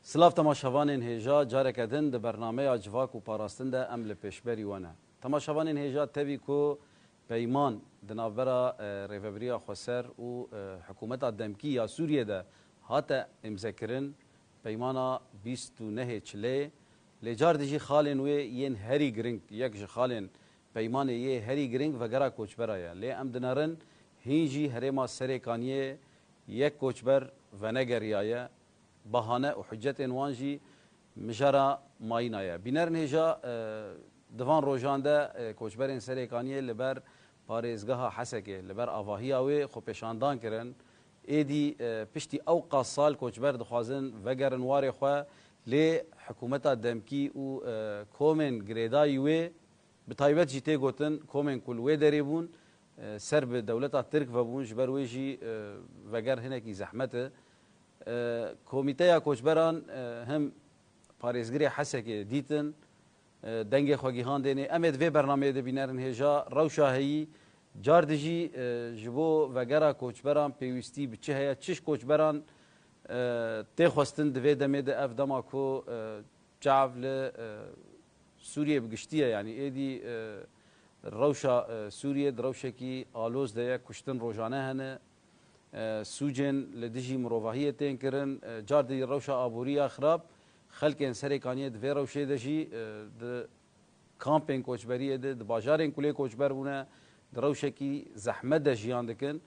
سلاف تماشاوانên hêja careke din di bernameya civak û parastin de em li pêşberî we ne. Temaşavanên hêja tevî ku peyman di navbera Rêveberiya Xweser û hikûmeta demkî ya Sûriyê de hate imzekirin peymana 29 Çilê lê car dijî xalên wê yên herî giring yek ji xalên peymanê yê herî giring vegera koçbera ye. Lê em dinarin hîn jî herêma Serêkaniyê yek koçber venegeriyaye bahane û hüccetên wan jî mijara mayîna ye. Bînerin hêja divan rojan de koçberên Serêkaniyê li ber parêzgeha Hesekê li ber avahiya wê xwepêşandan kirin. Êdî piştî ew qas sal koçber dixwazin vegerin warê xwe lê hikûmeta demkî û komên girêdayî wê bi taybet jî tê gotin komên ku li wê derê bûn ser bi dewleta Tirk vebûn ji ber wê jî veger hinekî zehmet e. Komîteya koçberan hem parêzgirê Hesekê dîtin dengê xwe gîhan dêne em ê di vê bernameyê de bînerin hêja rewşa heyî car dijî ji bo vegera koçberan pêwîstî bi çi heye çiş koçberan tê xwestin di vê demê de ev dema ku çav li Sûriyê bi giştiye yanî êdî rewşa Sûriyê di rewşekî aloz de ye kuştin rojane hene sûcên li dijî mirovahiyê tên kirin car di rewşa aboriya xirab xelkên Serêkaniyê di vê rewşê de jî di kampên koçberiyê de di bajarên kulê koçber bûne di rewşekî zehmet de jiyan dikin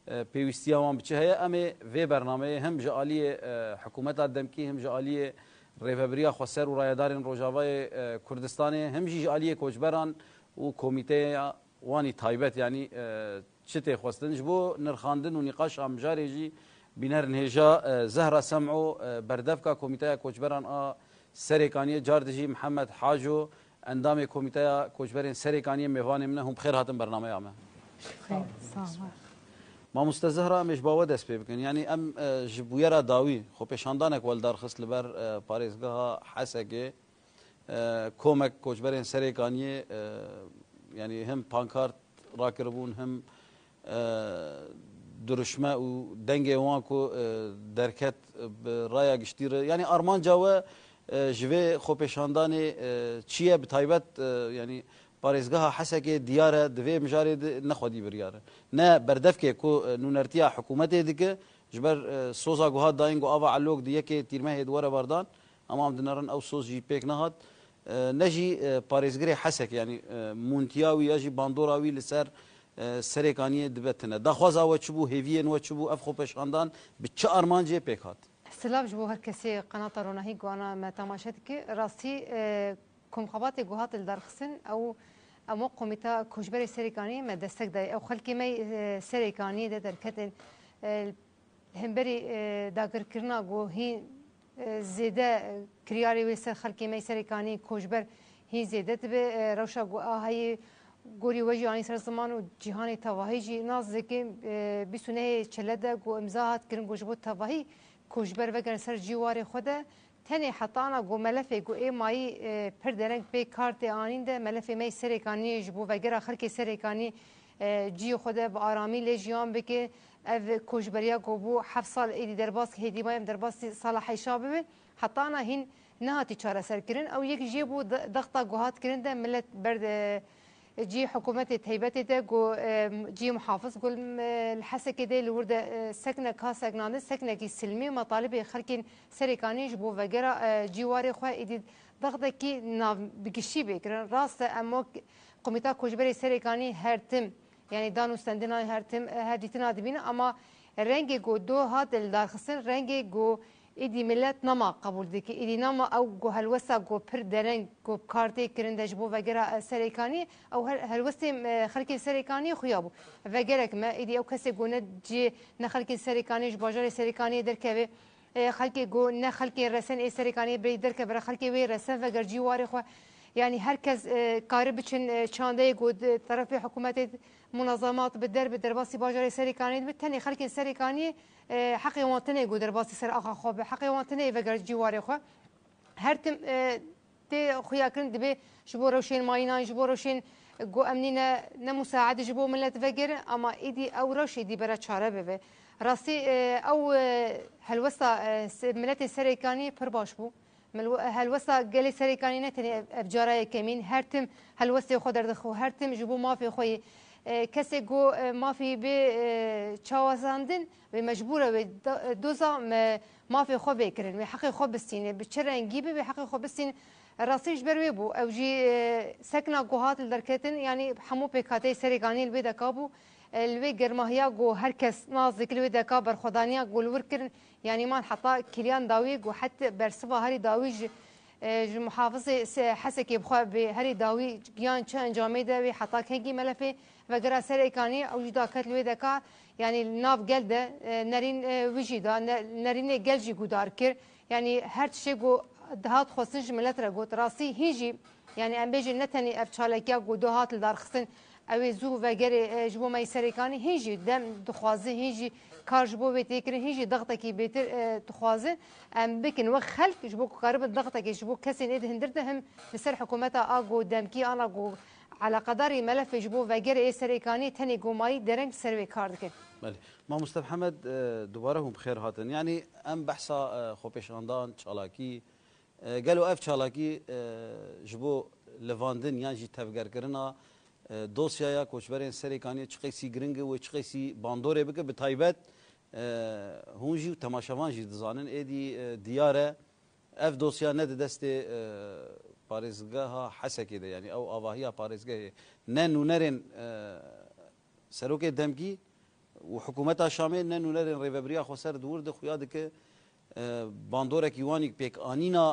pêwîstiya wan bi çi heye em ê vê bernameyê hem ji aliyê hikûmeta demkî hem ji aliyê Rêveberiya Xweser û Rayedarên Rojavayê Kurdistanê hem jî ji aliyê koçberan û komîteya wanî taybet yanî çi tê xwestin ji bo nirxandin û nîqaşa mijarê jî bînerin hêja Zehra Sem'û berdevka komîteya koçberan a Serêkaniyê car dijî Mihemed Haco endamê komîteya koçberên Serêkaniyê mêvanê min e hûn bi xêr hatin bernameya me. Mamoste Zehra em ê ji bawe dest pê bikin yanî em ji bûyera dawî xwepêşandanek weldar xist li ber parêzgeha Hesekê komek koçberên Serêkaniyê yanî hem pankart rakiribûn hem duruşme û dengê wan ku derket bi raya giştî re yanî armanca we ji vê xwepêşandanê çi ye bi taybet yanî parêzgeha Hesekê diyar e di vê mijarê de nexwedî biryar e. Ne berdevkê ku nûnertiya hikûmetê dike ji ber soza guhat dayîn got ava elok di yekê tîrmehê di were berdan ama em dinarin ew soz jî pêk nehat ne jî parêzgirê Hesekê yanî montiya wî ya jî bandora wî li ser Serêkaniyê dibetine. Daxwaza we çi bû hêviyên we çi bû ev xwepêşandan bi çi armancê pêk hat. Silav ji bo her kesê qenata ronahî guhana me temaşe dike rastî komxebatê guhat li derxistin ew em komîta koçberê Serêkaniyê me destek daye ew xelkê me Serêkaniyê de derketin hemberî dagirkirina guhî zêde kiryarê wê ser xelkê me Serêkaniyê koçber hîn zêde dibe rewşa ahayê گوری وجه آنی سر زمان و جهانی تواهی جی ناز که 29 چلده گو امضاحات کرن گوش بود تواهی کوشبر وگرن سر جیوار خوده تنی حتانا گو ملفه گو ای مایی پر درنگ به کارت آنین ده ملفه می سرکانی جبو وگر آخر که سرکانی جی خوده با آرامی لیجیان بکه اف کوشبریا گو بو 7 سال ایدی درباس که هدی مایم درباس صلاحی شابه حتانا هین نهاتی چاره سر کرن او یک جی بو ضغطا گوهات کرن ده ملت برد جي حكومة تهيبتي ده جو جي محافظ قول الحسكة ده اللي ورد سكنة كاسك ناند سكنة كي سلمي مطالب خلكين سريكاني جبو وجرا جواري خوا إدي ضغط كي ناف بكشي بكرن راست أموك قميتا كوجبري سريكاني هرتم يعني دانو استندنا هرتم هديتنا دبينا أما رنجي جو دو هاد الدارخسن رنجي جو ایدی ملت نما قبول دکی ایدی نما او گو هلوسا گو پر درنگ گو کارتی کرندش بو وگرا سریکانی او هلوسی خلکی سریکانی خویابو وگرک ما ایدی او کسی گونه جی نخلکی سریکانی جباجار سریکانی درکه خلکی گو نخلکی رسن ای سریکانی بری درکه برا خلکی وی رسن وگر جیواری خو يعني هركز قارب بچن چانده گود طرف حکومت منظمات بدر بدرباسی باجار سریکانی بتنی خلک سریکانی حق وطنی گود درباسی سر آخا خوب حق وطنی وگر جواری خو هر تم تی خویا کن دبی جبو روشین ماینان جبو روشین گو امنینا نمساعد جبو ملت وگر اما ایدی او روش ایدی برا چاره ببه راستی او هلوسا ملت سریکانی پر باش بو هلوسا گلی سریکانی نتنی بجاره کمین هر تم هلوسی خود دخو هر تم جبو مافی خوی کسی گو مافی به چوازاندن و مجبوره و دوزا مافی خو بکرن و حق خو بستینه به چه رنگی به حق خو بستین راستیش بروی بو او جی سکنا گوهات درکتن یعنی همو پیکاتی سریکانی الوی دکابو الوی گرماهیا گو هر کس نازک الوی دکا بر خدانیا گول ورکرن یعنی من حتی کلیان داوی گو حتی برسوا هری داوی محافظ حسكي بخوا بهري داوي جيان چه انجامي ده حتى كهجي ملفه وغير سريكاني او جدا كتلوي دكا يعني ناف جلده نرين وجيدا نرين جلجي غدار كر يعني هر شيء جو دهات خوسنج ملت را گوت راسي هيجي يعني ام بيجي نتني ابچالكيا گو دهات لدار خسن او زو وغير جبو مي سريكاني هيجي دم دخوازه هيجي كارجبو بيتكر هيجي ضغطك بيتر تخوازه ام بكن وخلك جبو قرب ضغطك جبو كسين ايد هندرتهم لسر حكومتها اغو دمكي انا جو على قدر ملف جبو وغير اي سريكاني تاني قوماي درنج سروي كاردك بله ما مستر محمد دوباره هم بخير هاتن يعني ام بحثا خوبيشاندان چالاكي قالوا اف چالاكي جبو لواندن يعني جي تفگر کرنا دوسیایا کوچبرین سریکانی چقیسی گرنگ و چقیسی باندوره بکه به تایبت هونجی و تماشاوان جی دزانن ایدی دیاره اف دوسیا ند دست پارێزگاها حەسەکێ ده yani ئەو ئاواهیا پارێزگەهێ نە نونەرێن سەرۆکێ دەمکی و حکوومەتا شامێ نە نونەرێن ڕێڤەبریا خۆسەر دوور دەخویا دکە باندۆرێکی وانی پێکئانینا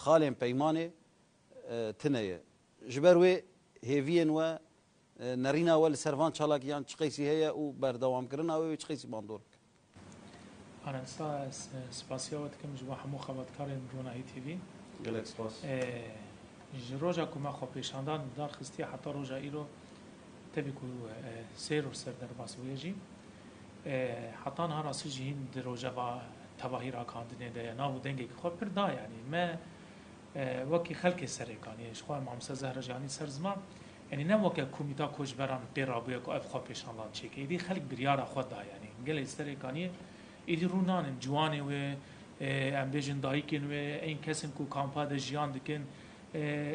خاڵێن پەیمانێ تنەیە ji ber wê hêviyên we nerîna we li servan çalakiyan çi qeysî heye û berdewamkirina wê çi qeysî bandor bike. Ana spasiya we dikim ji bo hemû xebatkarên Ronahî TV. Gelek spas. Ji roja ku me xwepêşandan dar xistiye heta roja îro tevî ku sêr û ser derbas wê jî heta niha rastî jî hîn di rojeva tevahî rakandinê de ye nav û dengekî xwe pir da yanî me وەکی خەلکێ سەرێکانیە ji xwe مامۆستا زەهرە جیهانی ser ziman yanî ne weke komîta koçberan pê rabûye ku ev xwepêşandan çêke êdî xelk biryara xwe da yanî gelê serêkaniyê êdî rû nanin ciwanê wê em bêjin dayîkên wê ên kesin ku kampa de jiyan dikin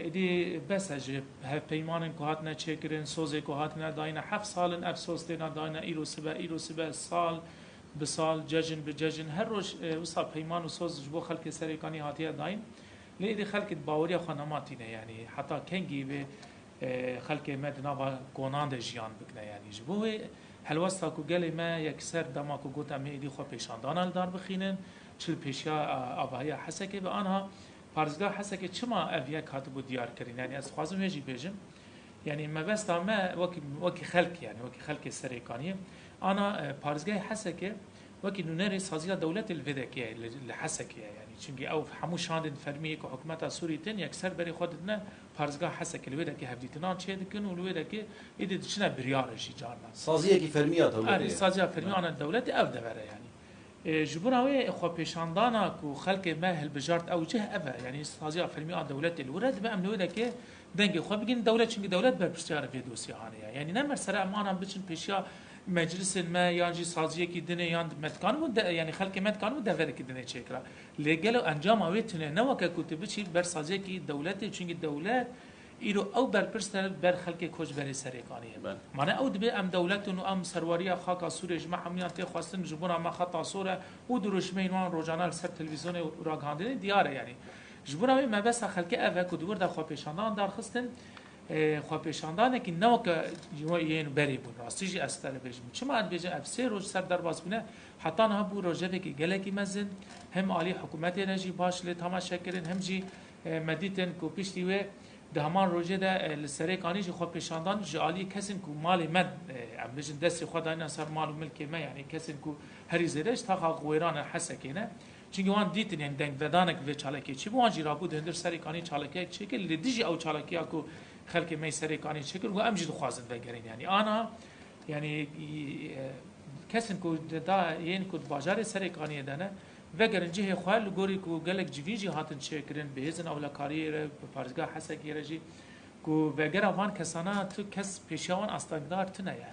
êdî bes e ji hevpeymanên ku hatine çêkirin sozê ku hatine dayîne heft salin ev soz têne dayîne îro sibe sal bi sal cejin bi cejin her roj wisa peyman û soz ji bo xelkê serêkanî hatiye dayîn لێدی خەلکت باوەریە خۆ نەماتینە ینی حتا کەنگی بێ خەلکێ me di nava gonan de jiyan bikine yanî ji bo wê helwesta ku gelê me yekser dema ku got em êdî xwe pêşandana li dar bixînin çil pêşiya avahiya hesekê bi anha parêzgeha hesekê çima ev yek hatibû diyarkirin yani ez dixwazim wê jî bêjim yani mebesta me wekî xelk yani wekî xelkê serêkaniyê ana parêzgehê hesekê wekî nûnerê saziya dewletê li vê dekiye li hesekê ye yani çünkü ew hemû şandên fermiyê ku hikûmeta Sûrî tin yekser berê xwe didine parêzgeha hesekê li vê dekî hevdîtinan çê dikin û li vê dekî êdî diçine biryarê jî carna Saziyekî fermiya dewletê saziya fermiya ana dewletê ev devere yani ji bo wê xwepêşandana ku xelkê me hilbijart ew cih ev e yani saziya fermiya dewletê li wir dibe em li wê dekê dengê xwe bigin dewlet çünkü dewlet berpirsiyara vê dosyahanê ye yani ne mer em anan biçin pêşiya meclisên me yan jî saziyekî dinê yan metkan bû yani xelkê metkan bû deverekî dinê çêkira lê gelo encama wê tune ne weke ku tu biçî ber saziyekî dewletê çünkü dewlet îro ew berpirs ber xelkê koçberê serêkaniyê mane ew dibe em dewletin û em serwariya xaka Sûriyê ji me hemûyan tê xwestin ji bona me xeta sor e û di rojmeyên wan rojana li ser televîzyonê û ragihandinê diyar e yani ji bona wê mebesta xelkê ev e ku di wir de xwepêşandan darxistin xwepêşandanekî neweke yên berê bûn rastî jî ez te bêjim çima ez bêjim ev sê roj ser derbas bûne heta niha bû rojevekî gelekî mezin hem alî hikûmetê re jî baş lê temaşe kirin hem jî me dîtin ku piştî wê di heman rojê de li serêkanî jî xwepêşandan ji alî kesin ku malê me em bêjin destê xwe dayîne ser mal û milkê me yani kesin ku herî zêde ji taxa wêrana hesekê ne çünkü wan dîtin yani dengvedanek vê çalekê çî bû wan jî rabû di hindir serêkanî çalekiyek çêkir lê dijî ew çalekiya ku خلکê me serêkanî çêkir û em jî dixwazin vegerîn yani ana yani kesin ku da yên ku bajarê serêkaniyê de ne vegerin cihê xwe li gorî ku gelek civî jî hatin çêkirin bi hêzin ewlekariyê re bi parêzgeha hesekê re jî ku vegera van kesana tu kes pêşiya wan astengdar tune ye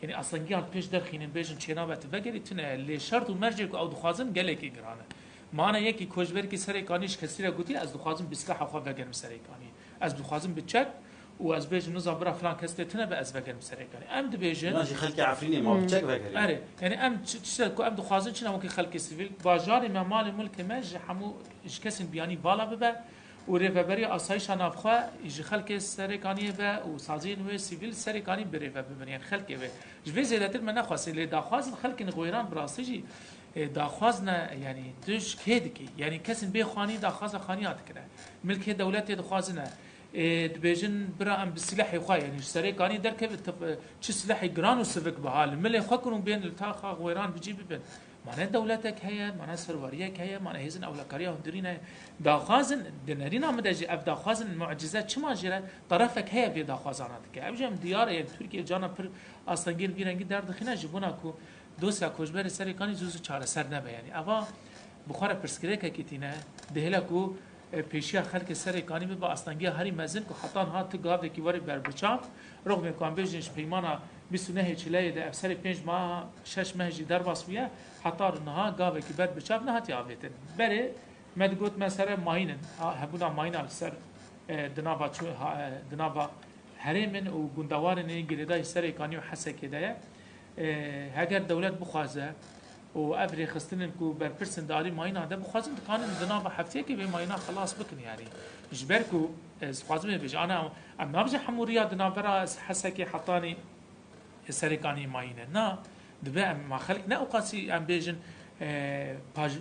يعني اصلا جان پیش درخینن بیشن چنابت وگری تنه لی شرط و مرجع کو او دخوازن گله کی گرانه معنی یکی کوچبر کی سری کانیش کسی را گوتی از دخوازن بسلاح خو وگرم سری کانی از دخوازن بچک و از بیش نظام برا فلان کسی تنه به از وگرم سری کانی ام دبیجن ماشي خلق عفريني ما بچك وگری اره يعني ام تشتغل كو ام دخوازن چنا ممكن خلق سيفيل باجار ما مال ملك ما حمو اش كسن بياني بالا ببا وريفبري اسايش نافخوا يجي خلق سركانيه با وسازين و سيفيل سركاني بريفبري يعني خلق و جوي زيادتر ما نخواس اللي داخواز خلق غويران براسيجي داخوازنا يعني دوش كيدكي يعني كسن بي خواني داخواز خانيات كده ملك دولت دخوازنا دبيجن برا ام بالسلاح يخوا يعني سركاني دركب چه سلاح جران وسفك بحال ملي خكرون بين التاخ غويران بيجيب بين معناه دولتك هي معناه سرواريك هي معناه هيزن اولكاريا هندرينا داخازن دنرينا مدجي اف داخازن المعجزات چما جرا طرفك هي بي داخازاناتك ابجم ديار يعني تركيا جانا پر اصلنگير بيرنگي درد خنا جبونا کو دوسا کوجبر سرکانی جزو چاره سر نبه یعنی اوا بخار پرسکریکه کتینه دهلا کو پیشیا خلق سرکانی به با اصلنگی هری مزن کو حتان هات گاو کی وری بر بچام رغم کام بجنش پیمانا 29 چلای ده افسر 5 ماه 6 ماه جی در باسویا حتی نها گاو کی بر بچام نه هات یاویتن بره مدگوت مثلا ماینن هبونا ماین سر دنابا دنابا هرمن و گوندوارن گریدای سرکانی و حسکه ده هگر دولت بخوازه و افری خستن کو بر پرسن داری ماینا ده بخوازن کانن دنا هفته کی به ماینا خلاص بکن یعنی جبرکو از خوازم بيج انا ام نبج حموريا دنا برا حسكي حطاني سركاني ماينه نا دبا ما خلق نا اوقاسي ام بيجن باج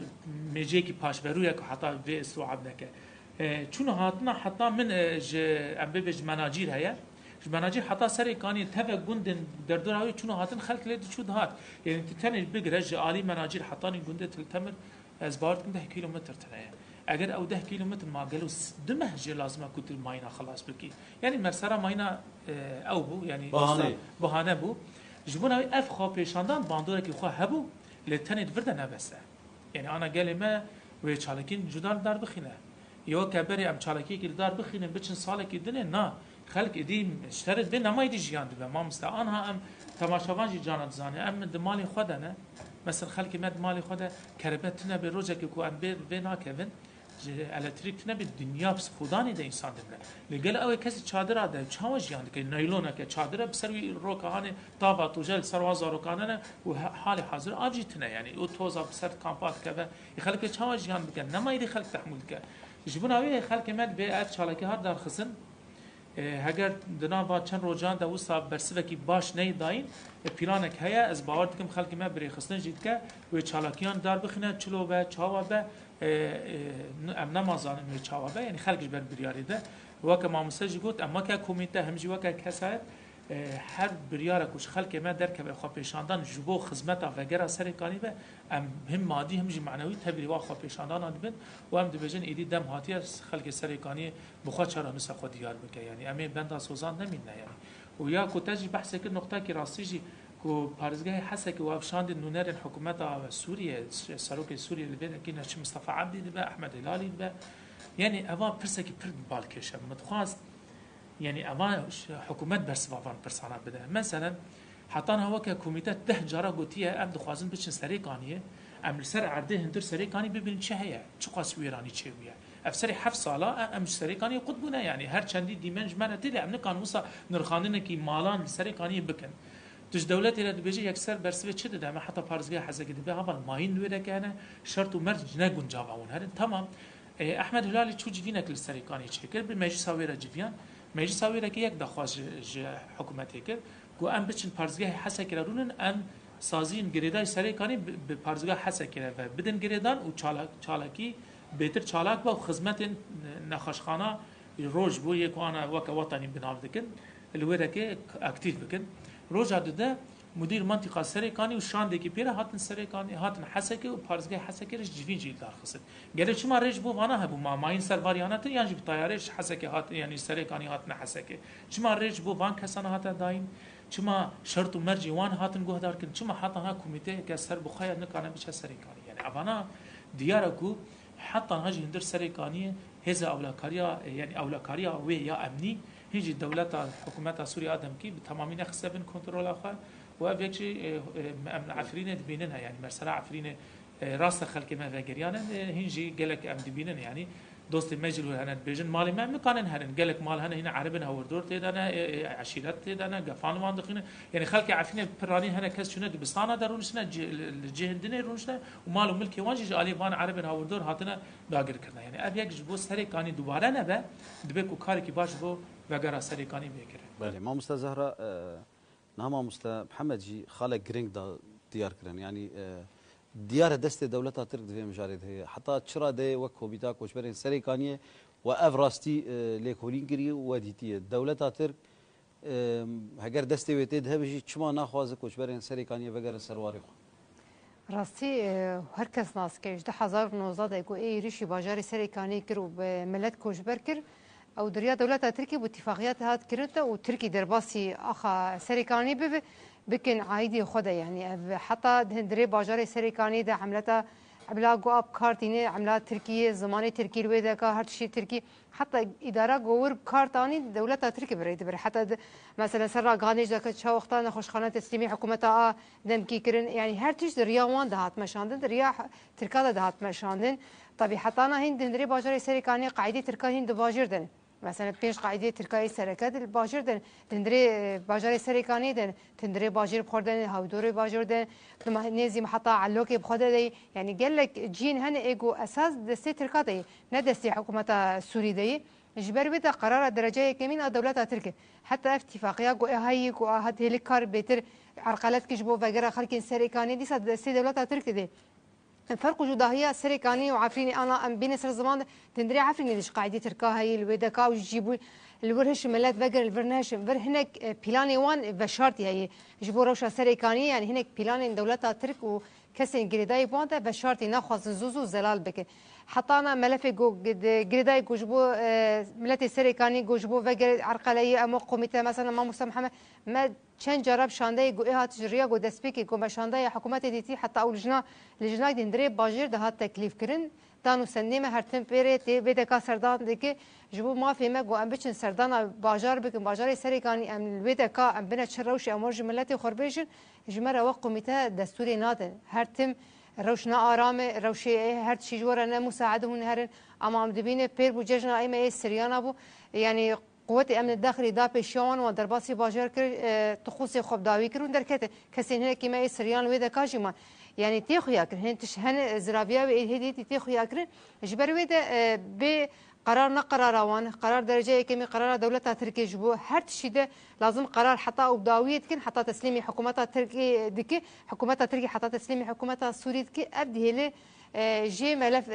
ميجيكي باش برويا حتى في استوعبنك چون هاتنا حتى من ام بيج مناجير هيا مناجير حتى سركاني تفا گوندن دردراوي چون هاتن خلق لید چود هات يعني تتنج بگرج عالي مناجير حتاني گونده تلتمر از بارت 10 كيلومتر تنه اگر او 10 كيلومتر ما قالوا دمه جي لازم كنت الماينا خلاص بكي يعني مرسرا ماينا او بو يعني بهانه بو جبونا اف خو پیشاندان باندوره کی خو هبو لتنید ورده نبسه يعني انا قال ما و چالکین جدال دار بخینه یو کبری ام چالکی کی دار بخینه بچن سالکی دنه نه خلق ادیم اشترت به نمایدی جیان به ما مستعان ها ام تماشاوان جی جانت زانه ام دمالی خودنه مثلا خلق مد مالی خود کربتنا به روزه که کو ام به ناکون الکتریک نه به دنیا بس خدانی ده انسان دمره لگل او کسی چادر ده چاو جیان که نایلونه که چادر بسروی روکهانه تابا توجل سرواز روکانه و حال حاضر اجیتنه یعنی او توزا بسر کامپات که خلق چاو جیان بکن نمایدی خلق تحمل که جبناوی خلق مد به ات چالکه ها در خصن هگر دنا با چند روزان ده وسا برسوکی باش نه داین پلانک هيا از باور دکم خلق ما بری خصن جید که و چالاکیان دار بخنه چلو به چاوا به ام نمازان می چاوا به یعنی خلقش بر بریاری ده وک ما مسج گفت اما که کمیته همجی وک کسات هر بریاره کوش خلق ما در که خو پیشاندان جبو خدمت وغیرہ سرکانی به ام هم مادی همجی معنوی تبری وا خو پیشاندان ادبن و ام دبجن ایدی دم هاتی خلق سرکانی بخوا چرا نس خو دیار بک یعنی امی بندا سوزان نمینه یعنی و یا کو تجی بحث که نقطه کی راستیجی کو پارزگاه حسک و افشاند نونر حکومت سوریه سروک سوریه لبن کی نش مصطفی عبدی به احمد هلالی به یعنی اوا پرسکی پرد بالکش متخواست يعني أما حكومات بس بافان برسانات بده مثلا حتى هو ككوميتات 10 جارة قوتيه أم دخوازن بتشن سريقانية أم سر عرضه هندر سريقاني ببين چه هي چه قاس ويراني چه ويا أفسري 7 سالا أم سريقاني قطبنا يعني هر چندي ديمنج منه تلي أم نكان وصا نرخاننا كي مالان سريقاني بكن تش دولت إلى بيجي يكسر برسوي چه ده ما حتى بارزگاه حزق ده هذا ماين ويدا كأنه شرط ومرج نجون جاوون هر تمام أحمد هلالي شو جدينك للسريقاني چه كل بالمجلس سويرة جديان مجلس سویره که یک دخواست حکومتی کرد که ام بچن پارزگاه حسا کردن ام سازین گریدای سرکانی به پارزگاه حسا کرد و بدن گریدان و چالاکی بهتر چالاک با خدمت نخاشخانه روز بو یک آن وقت وطنی بنام دکن الوره که اکتیو بکن روز عدده مدیر منطقه سرکانی و شانده که پیره هاتن سرکانی هاتن حسکه و پارزگاه حسکهش جوین جیل دار خسته گره چما رج بو وانا هبو ما ماین سرواریانات یعنی جب طیارش حسکه هات یعنی سرکانی هاتن حسکه چما رج بو وان کسان هات دایم چما شرط و مرجی وان هاتن گوه دار کن چما حتی ها کمیته که سر بخاید نکانه بچه سرکانی یعنی اوانا دیارکو حتی ها هندر سرکانی هزا اولاکاریا یعنی اولاکاریا و یا امنی هیچ دولت حکومت سوریه آدم کی به تمامی نخسته بن کنترل آخر وابيك شيء عفرينه تبينها يعني مرسلا عفرينه راس خلق ما فاجريانا هنجي قالك ام تبينن يعني دوست مجل هنا بيجن مالي ما مكان هن قالك مال هنا عربنا وردور تيدانا عشيرات تيدانا قفان واندقين يعني خلق عفرينه براني هنا كاس شنو بسانه درونشنا الجهندنه رونشنا ومالو ملكي واجي علي فان عربنا وردور هاتنا باقر كنا يعني ابيك جبو سري كاني دوباره نبا دبكو كاري باش بو وقرا سري كاني بكره بله ما مست زهره نما مست محمد جي خالق جرينج دا ديار كرن يعني ديار دست دولتها ترك في مجارد هي حتى تشرا دي وكو بيتا كوشبرين سري كانيه وافراستي ليكولين كري وديتي دولتها ترك هجر دستي ويتد هبجي چما ناخواز كوشبرين سري كانيه وغير سرواري راستی هر کس ناس که 2019 کو ای ریشی باجاری سریکانی کرد و به ملت کوشبر کرد او دریا دولت ترکی با اتفاقیات هات کرد و ترکی در باسی آخا سریکانی بکن عایدی خود يعني حتى دري باجار سريكاني ده عملتها عملا جو اب كارتيني عملا تركيا زماني تركي الويدا كا هر شيء تركي حتى اداره جوور كارتاني دولتها تركي بريد بر حتى مثلا سرا غانيش ده كشا وقتا نخوشخانه تسليمي حكومتها دمكي كرن يعني هر تيش دريا وان دهات مشاندن دريا تركا دهات مشاندن طبي حتى انا هند دري باجار سريكاني قاعده تركا هند باجردن مثلا پیش قاعده ترکیه سرکت باجر دن تندری باجر سرکانی دن تندری باجر بخوردن هاودور باجر دن نزی محطه علوک بخورده دی یعنی قال لك جين هن ايجو اساس دستي تركاتي نه دستي حكومه سوري دي جبر بده قرار درجه كمين دولت تركيا حتى اتفاقيه جو هاي جو هات هليكار بيتر عرقلات كجبو فقره خلك سركاني دي دستي دولت تركيا دي الفرق جداهية سريكاني وعفريني أنا أم بين سر زمان تندري عفريني ليش قاعدة تركا هاي الويدكا ويجيبوا الورهش ملات بقر الفرنهش فر هناك بلاني وان بشارتي هاي يجيبوا روشة سريكاني يعني هناك بلاني دولتها ترك وكسين جريداي بوانتا بشارتي ناخذ زوزو زلال بك حتى أنا ملف جو جريداي جوجبوا ملات سريكاني جوجبوا بقر عرقلية أمو قوميته مثلا ما مسامحة ما چند جرب شانده گو ها تجریا گو دسپیکی گو شانده حکومت دیتی حتی اول لجنا دندری باجر ده هات تکلیف کرن دانو سنیمه هر تمپره تی بده کا سردان دکی جبو ما فهمه گو ام بچن سردان باجار بکن باجار سریکانی ام بده کا ام بنا چروش امور ملت خربیشن جمره وقومته دستوری نادن هر تم روشنا آرام روشی هر چیز ورنه مساعدهون هرن اما ام دبینه پیر بو ججنا ایمه سریانا بو يعني قوات امن الداخلي دا پیشان و درباسی باجر کر تخصص خوب داوی کرون درکته کسی نه کی ما سریان ودا کاجما يعني تيخويا كر هن تشهن زرافيا هدي تيخويا كر جبر ودا ب قرار نقرار وان قرار درجه كمي قرار دولتها تركيا جبو هر تشيده لازم قرار حتى وداويه كن حتى تسليمي حكومتها تركي دكي حكومتها تركي حتى تسليمي حكومتها السوري دكي ابدي هله جي ملف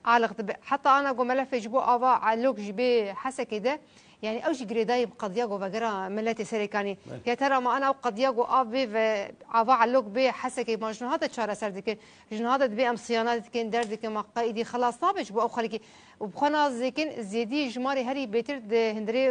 عالق حتى انا جو ملف جبو افا علوك جبي حسا كده يعني اوش جريداي بقضيه جو بقرا ملاتي سريكاني يا ترى ما انا قضيه جو افي افا علوك بي حسكي ماجن هذا تشاره سردك جن هذا بي ام صيانات كان دردك ما قايدي خلاص طابج بو خلكي وبخنا زيكن زيدي جماري هري بيتر هندري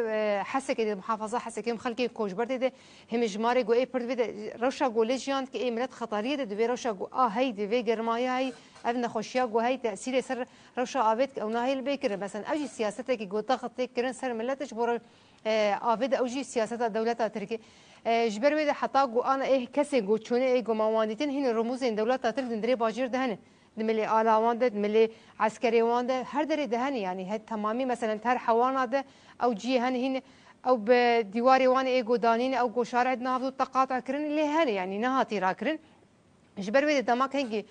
حسكي محافظه حسكي مخلكي كوجبرت ده هم جماري جو اي برد روشا جو ليجيان كي ملت خطريه ده روشا جو هي دي جرمايا هي ابن خوشيا جو هي تاثير سر روشا افيت او ناهي البكر مثلا اجي سياستك جو ضغط كرن سر ملتش بور افيد اوجي سياسات دولتها تركي جبر ويد حتى جو انا ايه كسي جو چونه ايه جو مواندتين هن رموز دولتها ترك دندري باجر دهن دملي آلاوان ده دملي عسكري وان ده هر دري دهن يعني هاد تمامي مثلا تر حوانا ده او جي هن او بديواري وان ايه جو دانين او جو شارع نافذ تقاطع كرن اللي هن يعني نهاتي راكرن جبر ويد دماك هنجي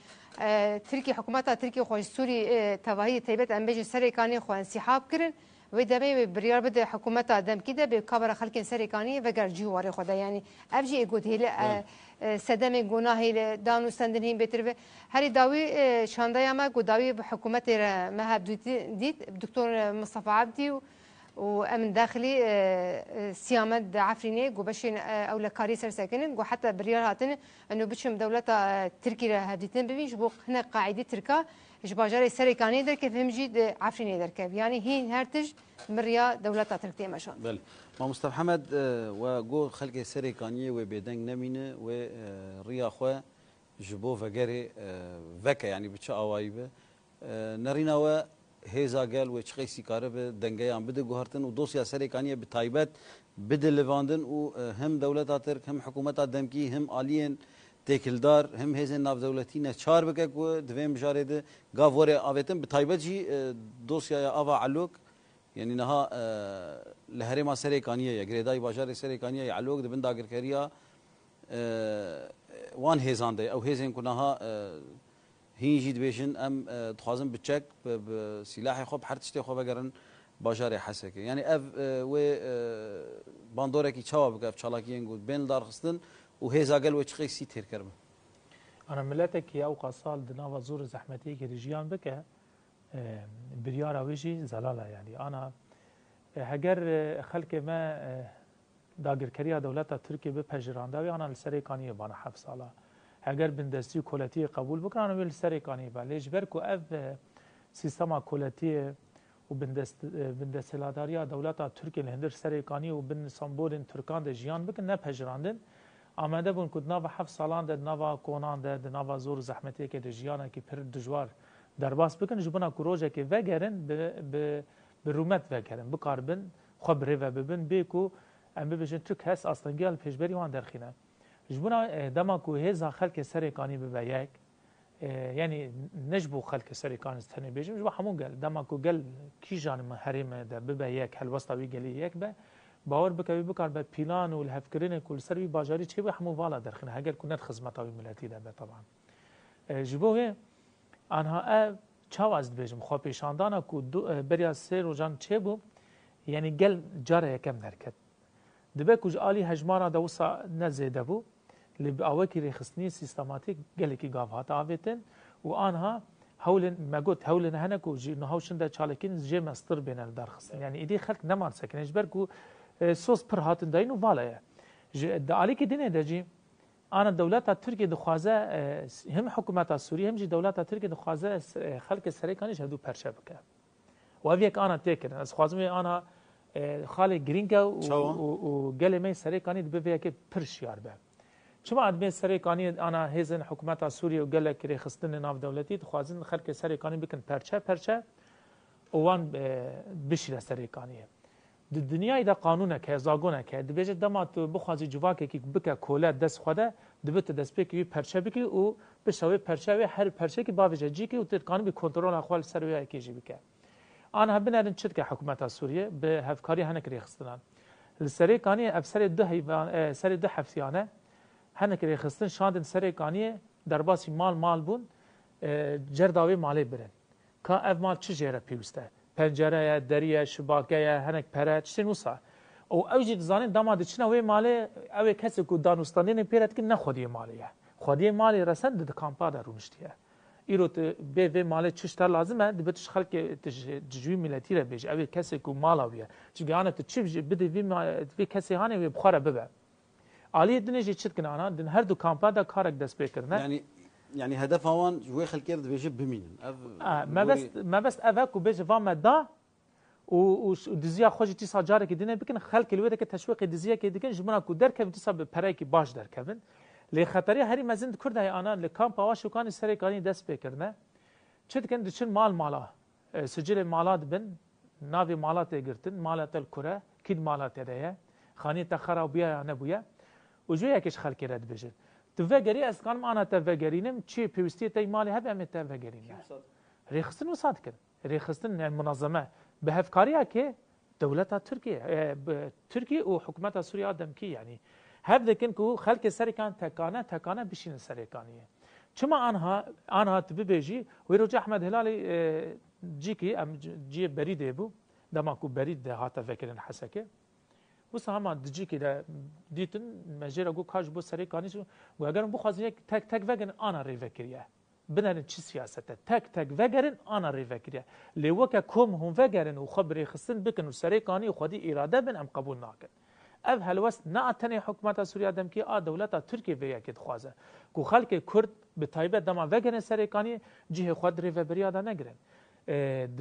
تركي حكومتها تركي خوش سوري تواهي تيبت ام بيجي سريكاني خو انسحاب كرن ودمي بريار بده حكومتها دم كده بكبر خلق سريكاني وقر جواري خدا يعني ابجي يقول هي سدم جناهي دانو سندنين بتربه هري داوي شاندايا ما قداوي بحكومه مهاب ديت دكتور مصطفى عبدي وامن داخلي سيامد عفريني قبشين او لكاري سرساكن وحتى بريار هاتن انه بتشم دولتها تركيا هديتن ببيش بو هنا قاعده تركا جباجاري سريكاني در كيف همجي عفريني در كيف يعني هي هرتج مريا دولتها تركيا مشان بل ما مصطفى محمد وجو خلق سريكاني وبيدنج نمينه وريا خو جبو فجري فكا يعني بتشا اوايبه نرينا هیزا گل و چقی سیکاره به دنگیان بده گوهرتن و دوسیا سریکانیه به تایبت بده لواندن و هم دولت ترک هم حکومت دمکی هم آلین تکلدار هم هیزن ناف دولتی نه چهار بکه کو دویم جارده گاوره آوتن به تایبت جی دوسیا آوا علوک یعنی نها لهری ما سریکانیه یا گریدای باجار سریکانیه یا علوک دبن داگرکریا وان هیزانده او هیزن کنها هینجی دبیشن ام تخازن بچک بسلاح خوب هر تشتی خوب اگرن باجار حسکه یعنی اف و باندوره کی چاو بگف چالاکیین گود بین دار خستن و هیزا گل و چقی سی تیر کرم انا ملتك يا اوقا صال دناوا زور زحمتي كريجيان بك بريارا ويجي زلاله يعني انا هجر خلق ما داگر کریا دولت ترکیه به پجرانده و آن لسری کانی بانه 7 ساله اگر بندستی کلاتی قبول بکنن و لسری کانی با لیجبر کو اف سیستم کلاتی و بندستلاداریا دولت ترکیه لهندر سری کانی و بن سمبول ترکان ده جیان بکن نه پجراندن آمده بون کد نوا 7 سالان ده نوا کونان ده نوا زور زحمتی که ده جیانا که پر دجوار درباس بکن جبنا کروجه که وگرن به رومت وگرن بکاربن خبره و ببن بیکو ام ببیشن ترک هست اصلا گل پیشبری وان درخینه جبنا دما کو هزا خلق سرکانی به یک یعنی نجبو خلق سرکان استنی بیشم جبا همون گل دما کو گل کی جانم حریم ده به یک هلوستاوی گلی یک به باور بکوی بکار به پیلان و الهفکرین کل سروی باجاری چه به همون والا درخینه اگر کنت خدمتاوی ملتی ده به طبعا جبوه آنها چاو از بیشم خواه پیشاندانا کو بریا سر و جان چه بو یعنی گل جاره یکم درکت دبه کج آلی هجمارا دوسا نزیده بو لب آوکی ریخستنی سیستماتیک گلی کی گاوهات آویتن و آنها هولن مگوت هولن هنکو جی نهاوشن ده چالکین جی مستر بینل درخستن یعنی ایدی خلق نمان سکن اجبر کو سوس پر هاتن داین و والا ده آلی کی دینه ده جی آن دولت ترکیه دخوازه هم حکومت سوریه هم جی دولت ترکیه دخوازه خلق سریکانیش هدو پرچه بکه و اویک آنها تکرن از خوازمی آنها خاله گرینگا و گله می سریکانی دبی که پرشیار به چما ادمی سریکانی آنا هیزن حکومت سوریه و گله کری خستن ناف دولتی خوازن خلق سریکانی بکن پرچه اوان بشیر سریکانیه دنیای دا قانونه که زاگونه که دبیجه دما تو بخوازی جواکه که بکه کوله دست خوده دبت دست بکی پرچه بکی و بشوی پرچه و هر پرچه که باوجه جی که و ترکانی بی کنترل اخوال سروی کیجی بکه آنها بنارن چت که حکومت سوریه به هفکاری هنکری خستنان السری کانی افسر ده حیوان سر ده حفیانه هنکری خستن شاندن سری کانی درباسی مال بون جرداوی مالی برن که اف مال چه جره پیوسته پنجره دریه شباکه هنک پره چه نوسا او اوجی زانین داماد چنه وی مالی او کسی کو دانستانی نپیرد که نه خودی مالیه خودی مالی رسد ده کامپا درونشتیه ایروت به مال چشتر لازمه دبتش خلق جوی ملتی را بیش اوی کسی کو مالاویه چون آنها تو چی بده وی کسی هانی وی بخاره ببه عالی دنیجی چت کنه آنها دن هر دو کامپا دا کارک دست بکرنه يعني هدف هوان جوي خلق يرد بيجي بمين ما بس افاكو بيجي فما دا و دزیا خوش تی ساجاره که دینه بکن خلق الوده که تشویق دزیا که دیگه جمنا کو در کوي تی سب پرای کی باش در کوي لی خطری هری مزند کرده آنان لی کامپ آواش وکانی سری کانی دست بکرنه چت کن دچن مالا سجل مالات بن ناوی مالات گرتن مالات الکره کید مالات ده خانی تخرابیه نبویه و جو یکش خلق رد بشه توفجري از كان معنا توفجرينم شيء بيستي تاي مالي هب ام توفجرين ريخستن وصاد كده ريخستن المنظمه بهفكاريها كي دولتها تركيا وحكومتها سوريا دمكي يعني هب ذكنكو خلق سركان تكانه بشين سركانيه چما انها تبيجي ويرجع احمد هلالي جيكي ام جي بريد ابو دماكو بريد هاتا فكرن حسكه بس هم دجی که دیتن مجرا گو کاج بو سری کانیش و اگر بو خواز یک تک وگن آنا ری وکریه بنن چی سیاسته تک وگرن آنا ری وکریه لیوکه کم هم وگرن و خبری خصن بکن و سری کانی خودی اراده بن ام قبول ناکن اف هلوست نه تنی حکومت سوریه دم کی دولت ترکیه ویا که خوازه کو خلک کرد به تایبه دما وگن سری کانی جه خود ری و بریاده نگرن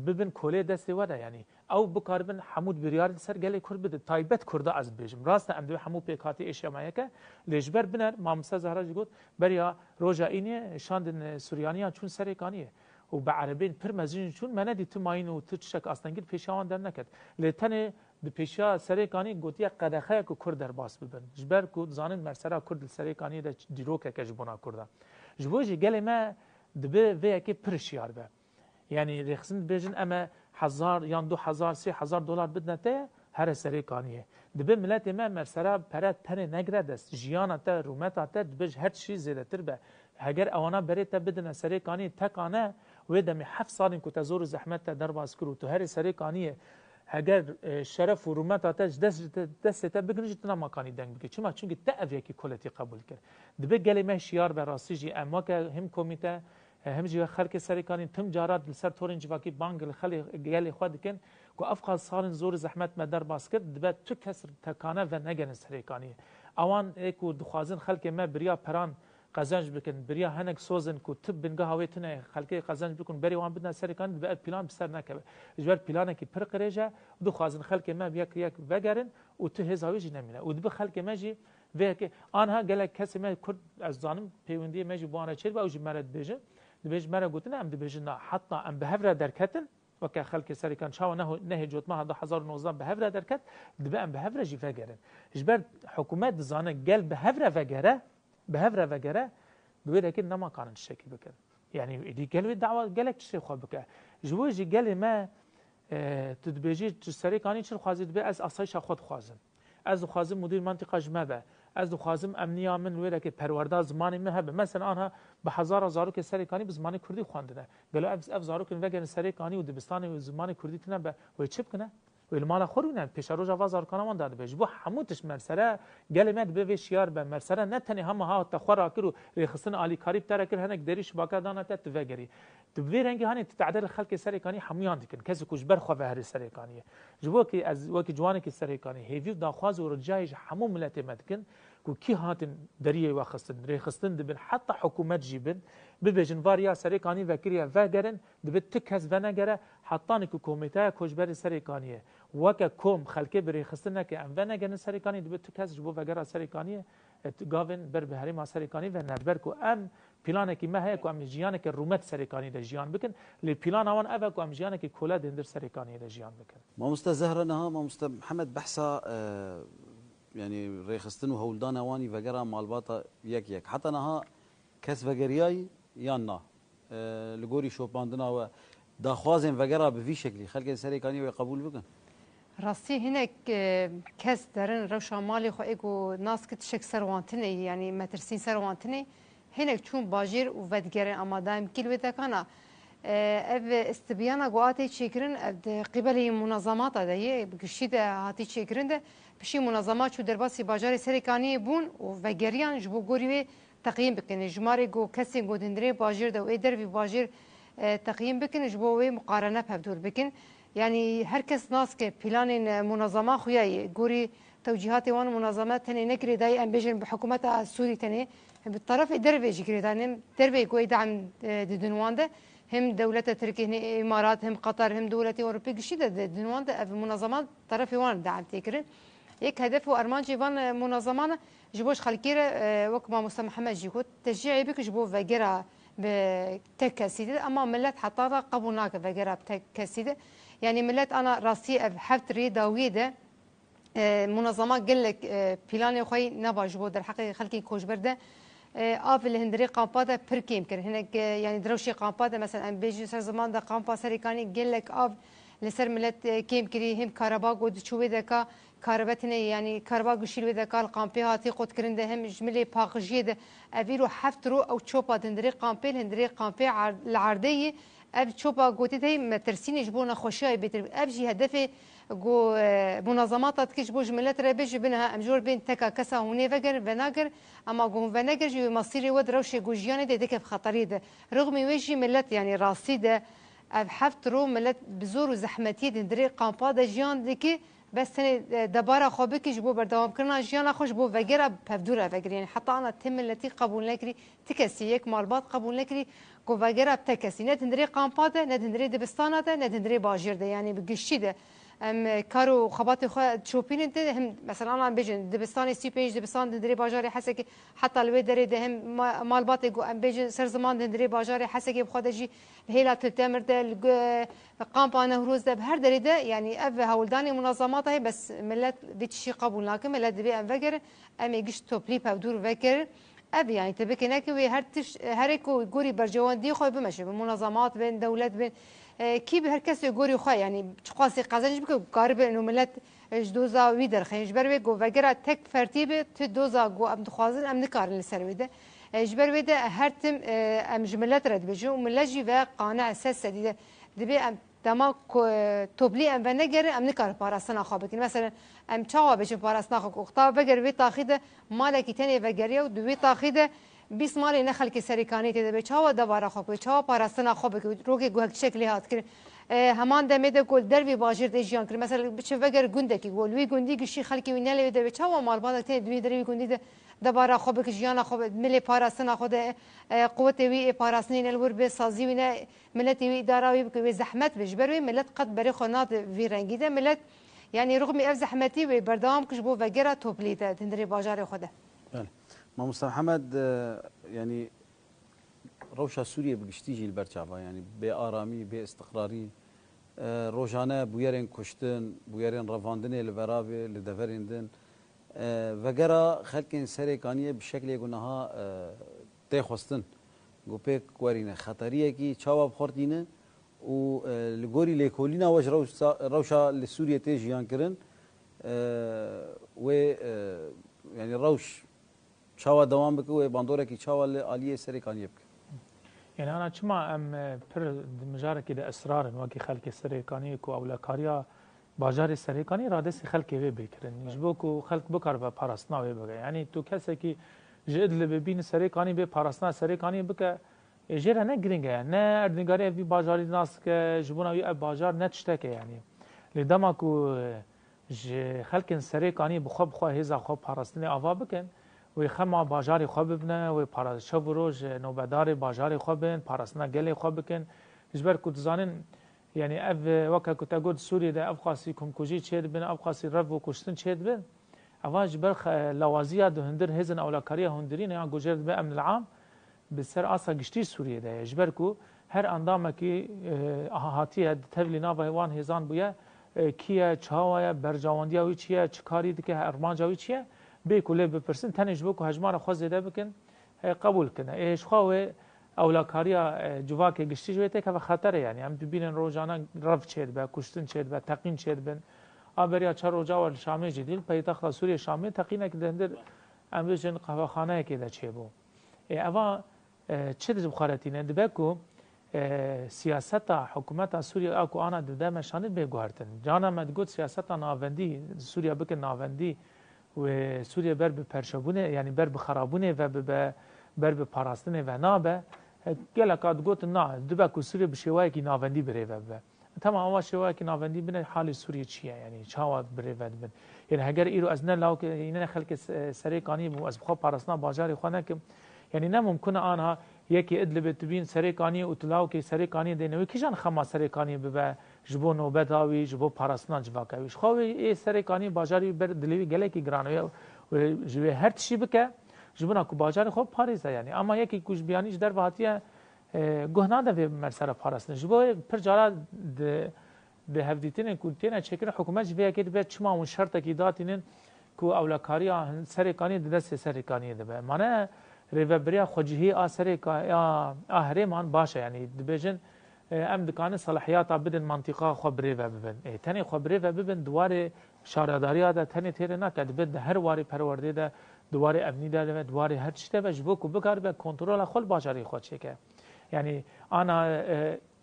ببین کوله دستی وره یعنی او بکاربن حمود بریار سر گلی کرد بده تایبت کرده از بیشم راست ام دو حمود پیکاتی اشیامایه که لیجبر بنر مامسا زهرا جگود بریا روجا اینه شاندن سوریانیا چون سری کانیه و به عربین پر مزین چون من دی تو ماین و تو چک اصلا گیر پیشوان در نکرد لیتن د پیشا سریکانی گوتی قدخه کو کرد در باس ببن جبر کو زانن مرسرا کرد سریکانی د دیروک که جبونا کرد جبوجی گله ما دبه و کی پرشیار به یعنی رخصن بجن اما 1000 یا 2000 3000 دلار بدن ته هر سریکانیه دبه ملت ما مرسرا پرات تن نگرد است جیانا ته رومتا ته دبج هر چیز زیاده تر به اگر اوانا بريتا بدنا سريكاني تكانا ودم 7 سال كنت تزور زحمت در باز کرو تو هر سريكاني اگر شرف و رومت آتش دست تا بگنج تنا مکانی دنگ بگی چما چونکه تعویه کی کلتی قبول کرد دبه گلی ما شیار به راستی جی اما که هم کمیته هم جی خلق سريكاني تم جارات لسر تورن جواکی بانگ خلی گلی خود کن کو افقا سال زور زحمت ما در باز کرد دبه تو کسر تکانه و نگن سريكاني اوان اكو دخوازن خلق ما بریا پران قزنج بکن بریا هنگ سوزن کو تب بنگاه هویتونه خلقی قزنج بکن بری وان بدنا سرکان بعد پلان بسر نکبه اجبار پلانه کی پر قریجه دو خوازن خلق ما بیاک یک وگرن و تو هزاویجی نمینه و دو خلق ما جی و که آنها گله کسی ما کرد از زانم پیوندی ما جی بوانه چر با اوج مرد بجن دبیج مرا گوتنه ام دبیجن حتی ام بهفره درکتن وکه خلق سرکان شاو نه جوت ما 2019 بهفره درکت دبه ام بهفره جی وگرن اجبار حکومت زانه گل بهفره وگره بهفره وگره بوده که نما کانن شکل بکن یعنی دی گلوی دعوا گلک چه خواب بکه جوجی گل ما تدبیجی سريكاني چه خوازید به از اسایش خود خوازم از خوازم مدیر منطقه جمعه از خوازم امنیه من ویره که پرورده زمانی مهبه مثلا آنها به هزار که سريكاني به زمان کردی خواندنه گلو اف زارو که وگن سريكاني و دبستان و زمان کردی تنه به و چپ کنه ولی مال خورونه پیش روز آواز ارکانه من داده بهش بو حموتش مرسره گل مد به شیار به مرسره نه تنی هم ها تخورا کرو رخصن علی کاریب تر کر هنک دریش باکا دانه ته وگری تو به رنگ هانی تعدل خلق سريكاني حمیان دکن کسی کوش بر خو هر سريكاني جبو کی از وکی جوانی کی سريكاني هیوی داخواز و رجایش حمو ملت مدکن کو کی هاتن دریه واخستن رخصن دبن حتی حکومت جیبن ببجن واریا سريكاني وکریه وگرن دبت تکز ونگره حتی کو کمیته کوشبر سريكاني وکه کوم خلک بری خستنه که ام ونگن سريكاني دبت تکز جبو وگره سريكاني گاون بر بهری ما سريكاني و ندبر کو ام پلان کی مه کو ام جیان که رومت سريكاني د جیان بکن لی پلان اون اوا کو ام جیان که کولا دندر سريكاني د جیان بکن ما مستزهره نها ما مست محمد بحثا يعني ريخستن وهولدان واني وغيرها مالباطا يك حتى نها كس وغيرياي يانا لغوري شوباندنا و داخوازن وغيرها بفي شكل خلق سريكاني وقبول بكن راستی هنک کس درن روشا مالی خو ایگو ناس کت شک سروانتنی یعنی مترسین سروانتنی هنک چون باجیر و ودگرن اما دائم کل ودکانا اف استبیانا قواتي تشكرن قبل منظمات هذه بقشيده هاتي تشكرن ده بشي منظمات شو درباسي باجاري سريكاني بون وفجريان جبو غوري تقييم بكن جماري جو كسي جو دندري باجير ده ويدر في باجير تقييم بكن جبو مقارنه بهدور بكن يعني هركس ناس كه بلان منظمه خويا غوري توجيهات وان منظمات تاني نكري داي ام بيجن بحكومه السوري تاني بالطرف دربي جكري دانم دربي كوي دعم دنوان ده هم دولة تركيا إمارات هم قطر هم دولة أوروبية كشيدة دنوان ده منظمات طرف وان دعم تكرن هيك هدف وأرمان جيفان منظمانا جبوش خلكيرة وكما مستر محمد جيكوت تشجيعي بك جبو فجرة بتكسيدة أما ملت حطارة قبولناك فجرة بتكسيدة يعني ملت أنا راسي بحفت ريداوية ده منظمات قال لك بلاني خوي نبا جبو در حقيقة خلكي كوش برده آف الهندري قامبادا بركيم كر هناك يعني دروشي قامبادا مثلا ام بيجي سر زمان دا قامبا سريكاني قال لك آف لسر ملت كيم كري هم كهرباء قد شوي دكا كهربتني يعني كهرباء قشيل دكا القامبي هاتي قد كرنده هم جملة باقجية افيرو حفترو او تشوبا دندري قامبي الهندري قامبي العرضية اب تشوبا قوتي تي مترسين جبونا خوشاي بيتر ابجي هدفي جو منظمات تكش بوج ملت ربيج بينها امجور بين تكا كسا هوني فجر فناجر اما جو فناجر جو مصيري ود روشي جوجياني ديك بخطري ده رغم ويجي ملت يعني راسي ده حفترو ملت بزور وزحمتي دندري قامبا جيان ديكي بس دبارة خوبك جبو بردوام كنا جيانا خوش بو فجر بفدورة فجر يعني حتى انا تم التي قبول نكري تكسيك مالبات قبول نكري جو فجر بتكسي ندندري قامبا ده ندندري دبستانه ده ندندري باجر ده يعني بقشي ده ام کارو خبات خو چوپین ده هم مثلا الان بجن دبستان سی پیج دبستان دری بازار حسکی حتی لوی دری ده هم مالبات گو ام بجن سر زمان دری بازار حسکی بخوادجی هیلا تتمر ده قامپانه روز ده هر دری ده يعني اف هولداني منظمات هي بس ملت بتشي قبول لكن ملت دبي ام فكر ام يجش توبلي بدور فكر اف يعني تبكي نكوي هركو جوري برجوان دي خو بمشي منظمات بين دولات بين کی به هر کسی گوری خواه یعنی قاسی قزنج بکه قارب انه ملت دوزا وی در خنج بر گو وگرا تک فرتیب تو دوزا گو ام دخوازن ام نکارن لسر ویده اجبر ویده هر تم ام جملت رد بجو ملجی و قانع اساس دیده دبی ام دما توبلی ام و نگر ام نکار پاراستنا خوابت مثلا ام چاوا بجو پاراستنا خو اختا وگر وی تاخید مالکی تنی وگریه و دوی تاخید 20 مالی نخل که سریکانی تیده به چاوا دواره خوب چاوا پاراستنا خوب که روکی گوهک شکلی هات کرد همان دمیده گل دروی باجر دیجیان کرد مثلا بچه وگر گنده کی گل وی گندی گشی خلکی وینله ده به چاوا مال بعد تی دوی دروی گندی دواره خوب که جیان خوب ملی پاراستنا خود قوت وی پاراستنی نلور به سازی وینه ملت وی داراوی به زحمت بجبروی ملت قد بری خنات وی رنگی ده ملت يعني رغم اف زحمتي وبردام كش بو وگرا توبليته تندري باجار خوده ما مصطفى محمد يعني روشا سوريا بقشتيجي البرشافا يعني بآرامي باستقراري روجانا بويرين كشتن بويرين رفاندني لبرابي لدفريندن وگرا خلقين سريكانيه بشكل يقولناها تيخوستن گوپيك ورينه خطريه كي چاوا بخورتينه و لغوري ليكولينا واش روشا لسوريا تيجيان كرن و يعني روش چاوا دوام بکه و باندوره کی چاوا عالیه سریکانی بکه يعني انا چما ام پر مجارك ده اسرار وكي خلق سريكاني كو اولا كاريا باجار سريكاني رادس خلق وي بكرن جبوكو خلق بكر و پاراستنا وي بگه يعني تو کسه کی جد ل ببین سريكاني به پاراستنا سريكاني بکه اجره نه گرینگه نه اردنگاری وی باجاری ناس که جبونا وی باجار نه تشتکه يعني لدما کو خلق سريكاني بخوب خو هزا خو پاراستنی اوا بکن و خما باجاری خواب ببنه و پاراست شب روز نوبدار باجاری خواب بن پاراستنا گلی خواب بکن جبر کود زانن یعنی اف وکا کتا گود سوریه ده افقاسی کمکوجی چید بن افقاسی رف و کشتن چید بن اواج برخ لوازیه ده هندر هزن اولاکاریه هندرین یا گوجرد به امن العام بسر آسا گشتی سوریه ده جبر کو هر اندامه کی هاتیه تبلی ناو هوان هزان بویه کیه چاوایه برجواندیه وی چیه چکاری دکه ارمانجاوی چیه بيكله بپرسن تنج بكو هجمار خو زده بكن قبول کنه ايش خو اولاکاریا جواک گشتی جوته که خطر يعني هم ببینن روزانه رف چید با کشتن چید با تقین چید بن ابریا چه روزا ول شامه جدیل پایتخت سوریه شامه تقینه که دندر امروزن قهوه خانه که ده چه بو اوا چه د بخارتینه دبکو سیاست حکومت سوریه اكو انا د مشان به گوارتن جانا مد گوت سیاست ناوندی سوریه بک ناوندی و سوریه بر به پرشابونه یعنی بر به خرابونه و بر به پاراستنه و نابه گلکات گوت نه دبکو سوریه بشوای کی ناوندی بره و تمام شوای کی ناوندی بنه حال سوریه چیه یعنی چاوات بره و بن یعنی اگر ایرو از نه لاو که این خلک سریکانی مو از بخو پاراستنا بازار خونه که یعنی نه ممکنه آنها یکی ادلب تبین سریکانی او تلاو که سریکانی دینوی کیجان خما سریکانی به جبو نوبداوی جبو پاراستنا جواکویش خو ای سریکانی بازاری بر دلیوی گله کی گرانوی و جوی هر چی بکه جبونا کو بازار خو پاریزه یعنی اما یکی کوش بیانیش در واتیه گهنا ده مرسر پاراستن جبو پر جارا به هفدیتین کوتینا چکر حکومت جوی کی به چما اون شرط کی داتینن کو اولاکاریا سریکانی دست سریکانی ده معنی ریوبریا خوجهی آسری کا اهرمان باشه یعنی دبیجن ام دکان صلاحیات بدن منطقه خبری و ببن تنی خبری و ببن دوار شارداری ده تنی تیر نه کد بد هر واری پرورده ده دوار امنی ده و دوار هر چیته بجبو کو بکار به کنترل خپل بازاری خود چکه یعنی انا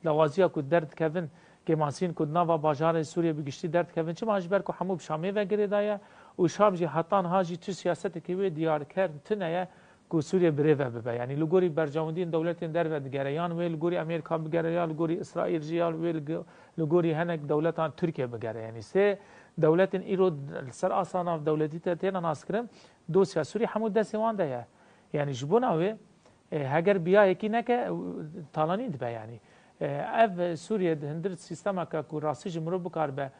لوازیا کو درد کفن که ماسین کو نوا بازار سوریه بگشتی درد کفن چه ماجبر کو حموب شامی و گریدایا و شام جی حتان هاجی تو سیاست کی دیار کرد تنه کو سوریه بره و ببه یعنی لگوری برجامدین دولتین در و دگریان و لگوری امریکا بگریان لگوری اسرائیل جیال و لگوری هنگ دولتان ترکیه بگره یعنی سه دولتین ایرو سر آسانا دولتی تینا ناسکرم دو سوری حمود دستی وانده یعنی جبونا و هگر بیا یکی نکه طالانی دبه یعنی اف سوریه هندر سیستما که کو راسی جمرو بکار به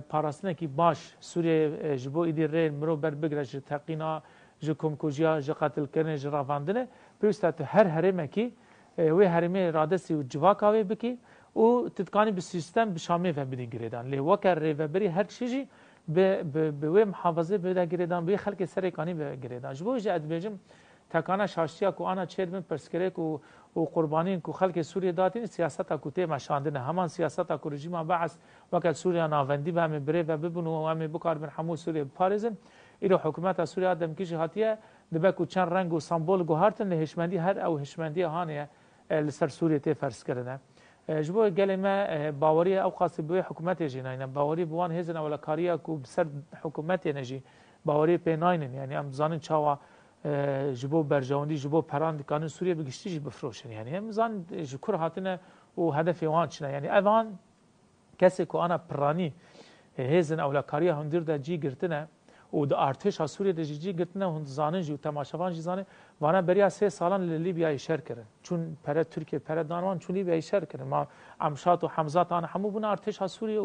پاراستنکی باش سوریه جبو ایدی ری مرو بر بگره ج تقینا ج کمکوجیا ج قتل کردن ج راواندنه پیوسته هر هرمه کی و هرمه رادسی و جواکاوی بکی و تتکانی به سیستم به شامه و بدین گریدان لی وکر ری و بری هر چیزی به محافظه بده گریدان به خلق سرکانی به گریدان جبو ج ادبیجم تکانه شاشتیا کو آنا چیرمن پرسکره کو و قربانین کو خلق سوریه دادین سیاست کو ته مشاندنه همان سیاست کو رژیم بعث وقت سوریه ناوندی به هم بره و ببنو و هم بکار بن حمو سوریه پاریزن ایرو حکومت سوریه آدم کیش هاتیه دبه کو چند رنگ و سمبول گوهرتن هشمندی هر او هشمندی هانه لسر سوریه ته فرض کردن جبو گلمه باوری او خاص به حکومت جناینا باوری بوان هزن ولا کاریا کو بسر حکومت نجی باوری پیناینن یعنی ام زانن چاوا جبو برجاوندی جبو پراند کانون سوریه بگشتی بفروشن یعنی هم زان جکر هاتنه و هدف وان شنه یعنی اوان کسی که آنا پرانی هزن اولا کاریا هندر دا جی گرتنه و دا ارتش ها سوریه دا جی گرتنه هند زانن جو تماشاوان جی زانه وانا بریا 3 سالان لیبیا شر کردن چون پر ترکیه پر دانوان چون لیبیا شر کردن ما امشات و حمزات آن همو بنا ارتش ها سوریه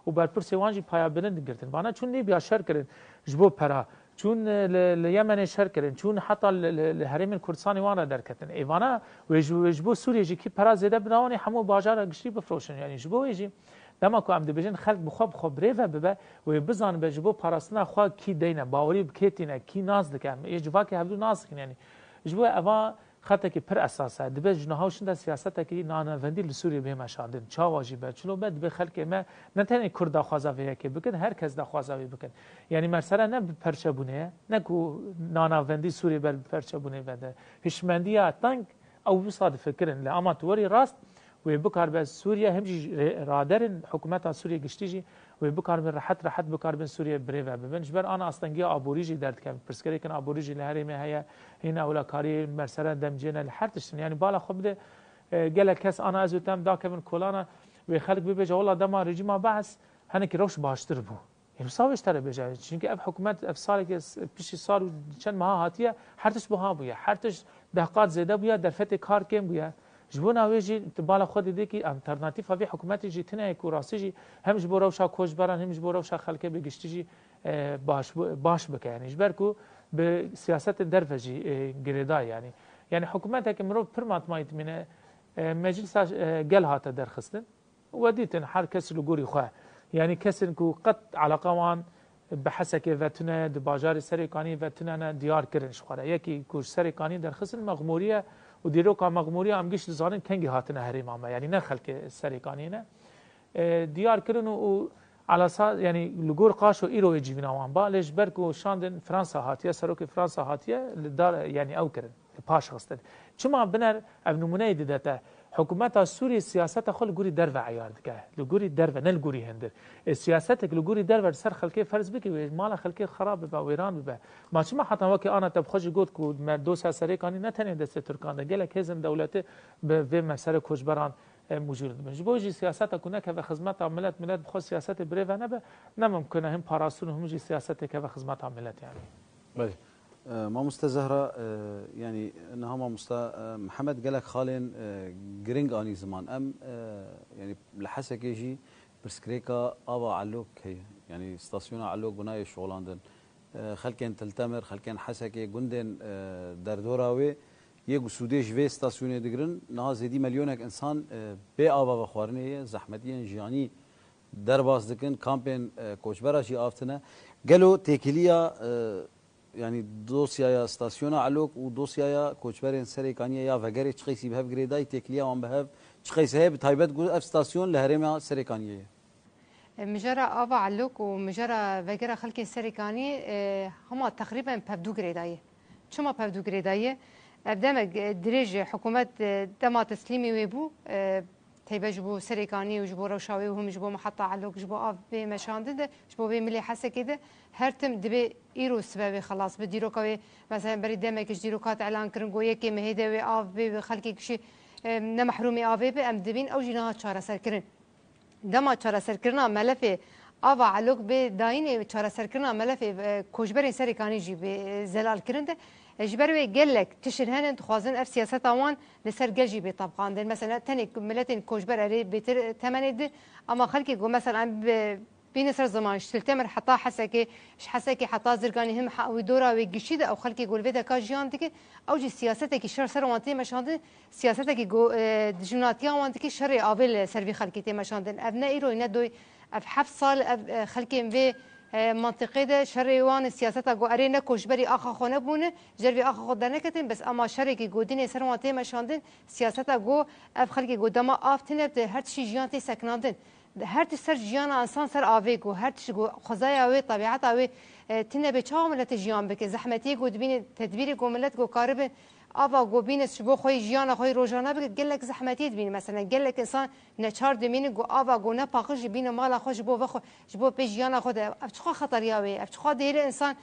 و برپرس وان جی پایا بلند گرتن وانا چون لیبیا شر کردن جبو پرا چون لیمن شر کردن چون حتی الحرم کردستان وانا درکتن ایوانا وجبو سوریه جی کی پرا زده بناونی همو باجار گشتی بفروشن یعنی جبو یجی دما کو ام دبیجن خلق بخوب ریو ببه و بزن به جبو پاراستنا خو کی دینه باوری بکیتینه کی ناز دکم یجوا که هبدو ناز یعنی جبو اوا خطه کی پر اساسه دبه جنهاوشن د سیاست کی نانوندی لسوریه به مشاندن چا واجبه چلو بد به خلق ما نه تنی کرد خوازاوی کی بکن هر کس د خوازاوی بکن یعنی مثلا نه پرچبونه نه کو نانوندی سوریه بر پرچبونه بده هشمندی تنگ او بصاد فکرن لا اماتوري راست و بکار به سوریه همجی رادرن حکومت سوریه گشتیجی و بکار به راحت بکار به سوریه بریو ببنش بر انا اصلا ابوریجی درد کم پرسکری کن ابوریجی لهرمه هيا هنا اولا کاری مرسره دمجنه لحرتش یعنی بالا خب ده گله کس انا ازوتم دا کمن کولانا و خلق ببیج والله دما رژیم بعث هنه کی روش باشتر بو یعنی ساوش تر بجای چونکه اف حکومت اف سال که پیش سال چند ماه هاتیه هرتش بها بو هرتش دهقات زیاده بو در فت کار کم بو جبونا ویجی بالا خود دی کی الټرناتیو هوی حکومت جی تنه کوراسی جی هم جبو روشا کوجبران هم جبو روشا خلک بگشتی جی باش بک یعنی جبر کو به سیاست درفجی گریدا یعنی حکومت که مرو پرمات مایت منه مجلس گل هات درخستن ودیتن هر کس لګوري خو یعنی کسن کو قط علاقه وان بحسك فتنه د بازار سرکانی فتنه دیار کردن شخوره یکی کو سرکانی درخستن مغموریه و دیرو کا مغموری هم گشت زانن کنگی هاتنه هریم اما یعنی نه خلک سرکانی نه دیار کردن و على اساس يعني لغور قاشو ايرو يجينا وان بالش بركو شاندن فرنسا هاتيه سروك فرنسا هاتيه دار يعني او كرن باش خستن چما بنر ابن نمونه دته حکومت سوریه سیاست خل گوری در و عیار دکه لگوری در و نل گوری هندر سیاست لگوری در و سر خلکی فرض بکی مال خلکی خراب به ویران به ما چما حتی وقتی آن تب خوش گفت کو مر دو سری کانی نتنه دست ترکان گله کزم دولت به مسر کوچبران موجود باشه بوجی سیاست کنه که به خدمت ملت بخو سیاست بره و نه نممکنه هم پاراسون هم جی سیاست که به خدمت ملت يعني بله ما مستزهره يعني انها ما محمد قالك خالن جرينج اني زمان ام يعني لحسك يجي برسكريكا ابا علوك هي يعني استاسيون علوك بناي شغلاندن خلكن تلتمر خلكن حسكي جندن دردوراوي يجو سوديش في استاسيون دغرن نازدي مليونك انسان بي ابا بخوارني زحمتين جياني درباس دكن كامبين كوچبرا شي افتنه قالوا تيكليا يعني دوسيا استاسيونا علوك ودوسيا كوچبرين سريكانيا يا فغري تشخيسي بهف غريداي تيكليا وان بهف تشخيسي بتايبت جو اف استاسيون لهريما سريكانيا مجرى ابا علوك ومجرى فغرا خلكي سريكاني هما تقريبا بهدو غريداي شما بهدو غريداي ابدما دريج حكومه دما تسليمي ويبو تيبه جبو سريكاني وجبو روشاوي وهم جبو محطة علوك جبو آف بي مشاندده جبو بي ملي حسا كده هرتم دبي إيرو سببي خلاص بديرو كوي مثلا بري دمكش ديروكات إعلان كرنجو يكي مهيدا وي آف بي خلقي كشي نمحرومي آف بي أم دبين أو جناها تشارة سر كرن دما تشارة سر كرنا ملفي آفا علوك بي دايني تشارة سر كرنا ملفي كوجبرين سريكاني جي بي زلال كرنده اجبروي قال لك تشر هن تخوازن اف سياسات اوان لسر جلجي بطبقان دل مثلا تاني ملتين كوجبر اري بتر 8 اما خلكي جو مثلا بين سر زمان شتلتمر حتى حسكي حتى زرقاني هم حاوي دورا ويجشيد او خلكي يقول فيدا كاجيان ديك او جي سياستك شر سر وانتي مشاند سياستك جو دجوناتيا وانتي شر قابل سر في خلكي تي مشاند ابنا ايرو ندوي اف حف صال خلكي في منطقه ده شریوان سیاست گو ارینه کوشبری آخا خونه بونه جربی آخا خود در نکتن بس اما شرکی گودین سروان تیم شاندن سیاست گو اف خلکی گو دما آفتنه به هر چی جیان تی سکناندن هر چی سر جیان انسان سر آوی گو هر چی گو خدای آوی طبیعت آوی تنه به چه ملت جیان بکه زحمتی گو دبین تدبیر گو ملت گو کارب آوا گو بین شبو خوی جیان خوی روزانه بگه گلک زحمتی دبین مثلا گلک انسان نچار دمین گو آوا گو نه پاکش بین مال خوش بو بخو جبو به جیان خود افچخوا خطریاوی افچخوا دیل انسان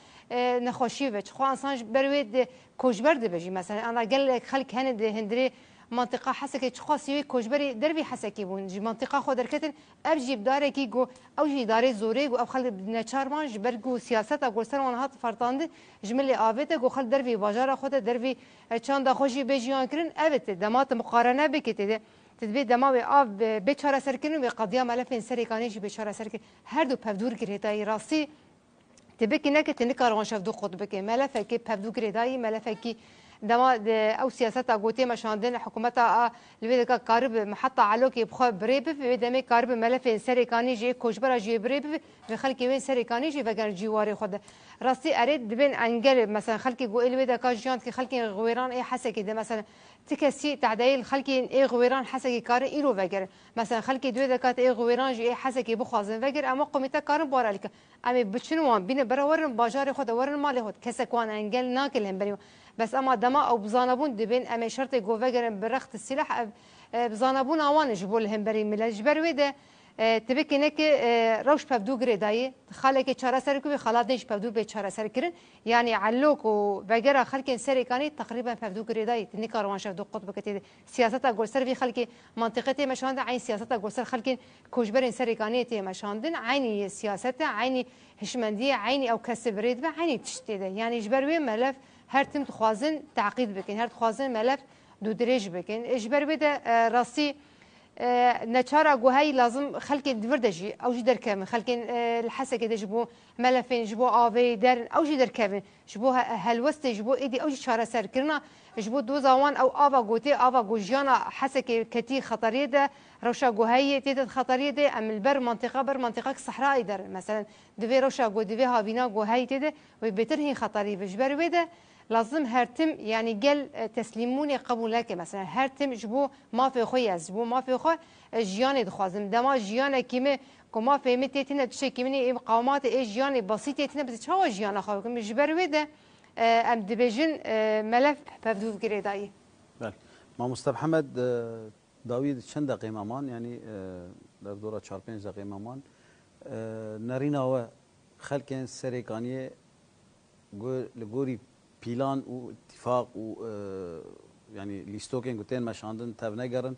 نخوشی و چخوا انسان بروید کوجبر ده بجی مثلا انا گلک خلق هند هندری منطقه حسكي تخاصي كوجبري دربي حسكي بون جي منطقه خودر كتن ابجيب داري كي جو او جي داري زوري جو او خل نچار مان جبرگو سياستا گو سر وان هات فرتاند جملي اويت گو خل دربي بازار خود دربي چاند خوشي بجيان كرن اويت دمات مقارنه بكتي تدبي دماوي اف بچاره سركن و قضيه ملف سريكاني جي بچاره سركن هر دو پفدور گريتاي راسي تبكي نكت نكارون شف دو خود بكي ملف كي پفدو گريداي ملف كي دما او سياستا غوتي مشاندن حكومتا لبيدك قارب محطه علوكي بخو بريب في دمي قارب ملف سريكاني جي كوجبرا جي بريب في خلكي وين سريكاني جي فغان جواري خد راسي اريد دبن انجل مثلا خلكي جو البيدك جيانت كي خلكي غويران اي حسكي ده مثلا تكسي تعديل خلكي اي غويران حسكي كار ايرو فغير مثلا خلكي دو دكات اي غويران جي اي حسكي بخوازن فغير اما قوميتا كار بورالك امي بچنوان بين برورن باجار خد ورن مال خد كسكوان انجل ناكلهم بريو بس اما دما او بزانبون دبين اما شرط جوفاجرن برخت السلاح بزانبون اوان جبول هم بري مل جبر وده تبكي نك روش بفدو غريداي خالك چاره سر کو خالات نش بفدو به چاره سر کرن يعني علوك وفجر خلك سريكاني تقريبا بفدو غريداي نكاروان شف دو قطب كتي سياسه گول سر في خلك منطقه مشاند عين سياسه گول سر خلك كوجبر سريكاني تي مشاندن عيني سياسه عيني هشمنديه عيني او كسبريد عيني تشتيده يعني جبر ملف هر تم تخوازن تعقيد بكن هر تخوازن ملف دو دريج بكن اجبر بده راسي نچارا گوهی لازم خلق دردجي او جي دركم خلق الحسك ده جبو ملفين جبو آوي در او جي دركم جبو هلوست جبو ايدي او جي چاره سر كرنا جبو دو زوان او آوا گوتي آوا گوجانا حسك كتي خطريه ده روشا گوهی تيت خطريه ده ام البر منطقه صحراء در مثلا دوي روشا گو دوي هابينا گوهي تيت وبترهي خطري بجبر وده لازم هرتم يعني قال تسليموني قبولك مثلا هرتم جبو ما في خويا جبو ما في خو جياني دخوازم دما جيانا كيما كما فهمتي تنا تشي كيمني مقاومات اي جياني بسيطه تنا بس شو جيانا خو مجبر وده ام دبيجن ملف بفدو غريداي بله ما مصطفى محمد داوود چند دقیقه مامان يعني در دوره 4 5 دقیقه مامان نرینا و خلق سريكانيه لغوري بلان و اتفاق و يعني لیستوکن گوتن مشاندن تاب نگرن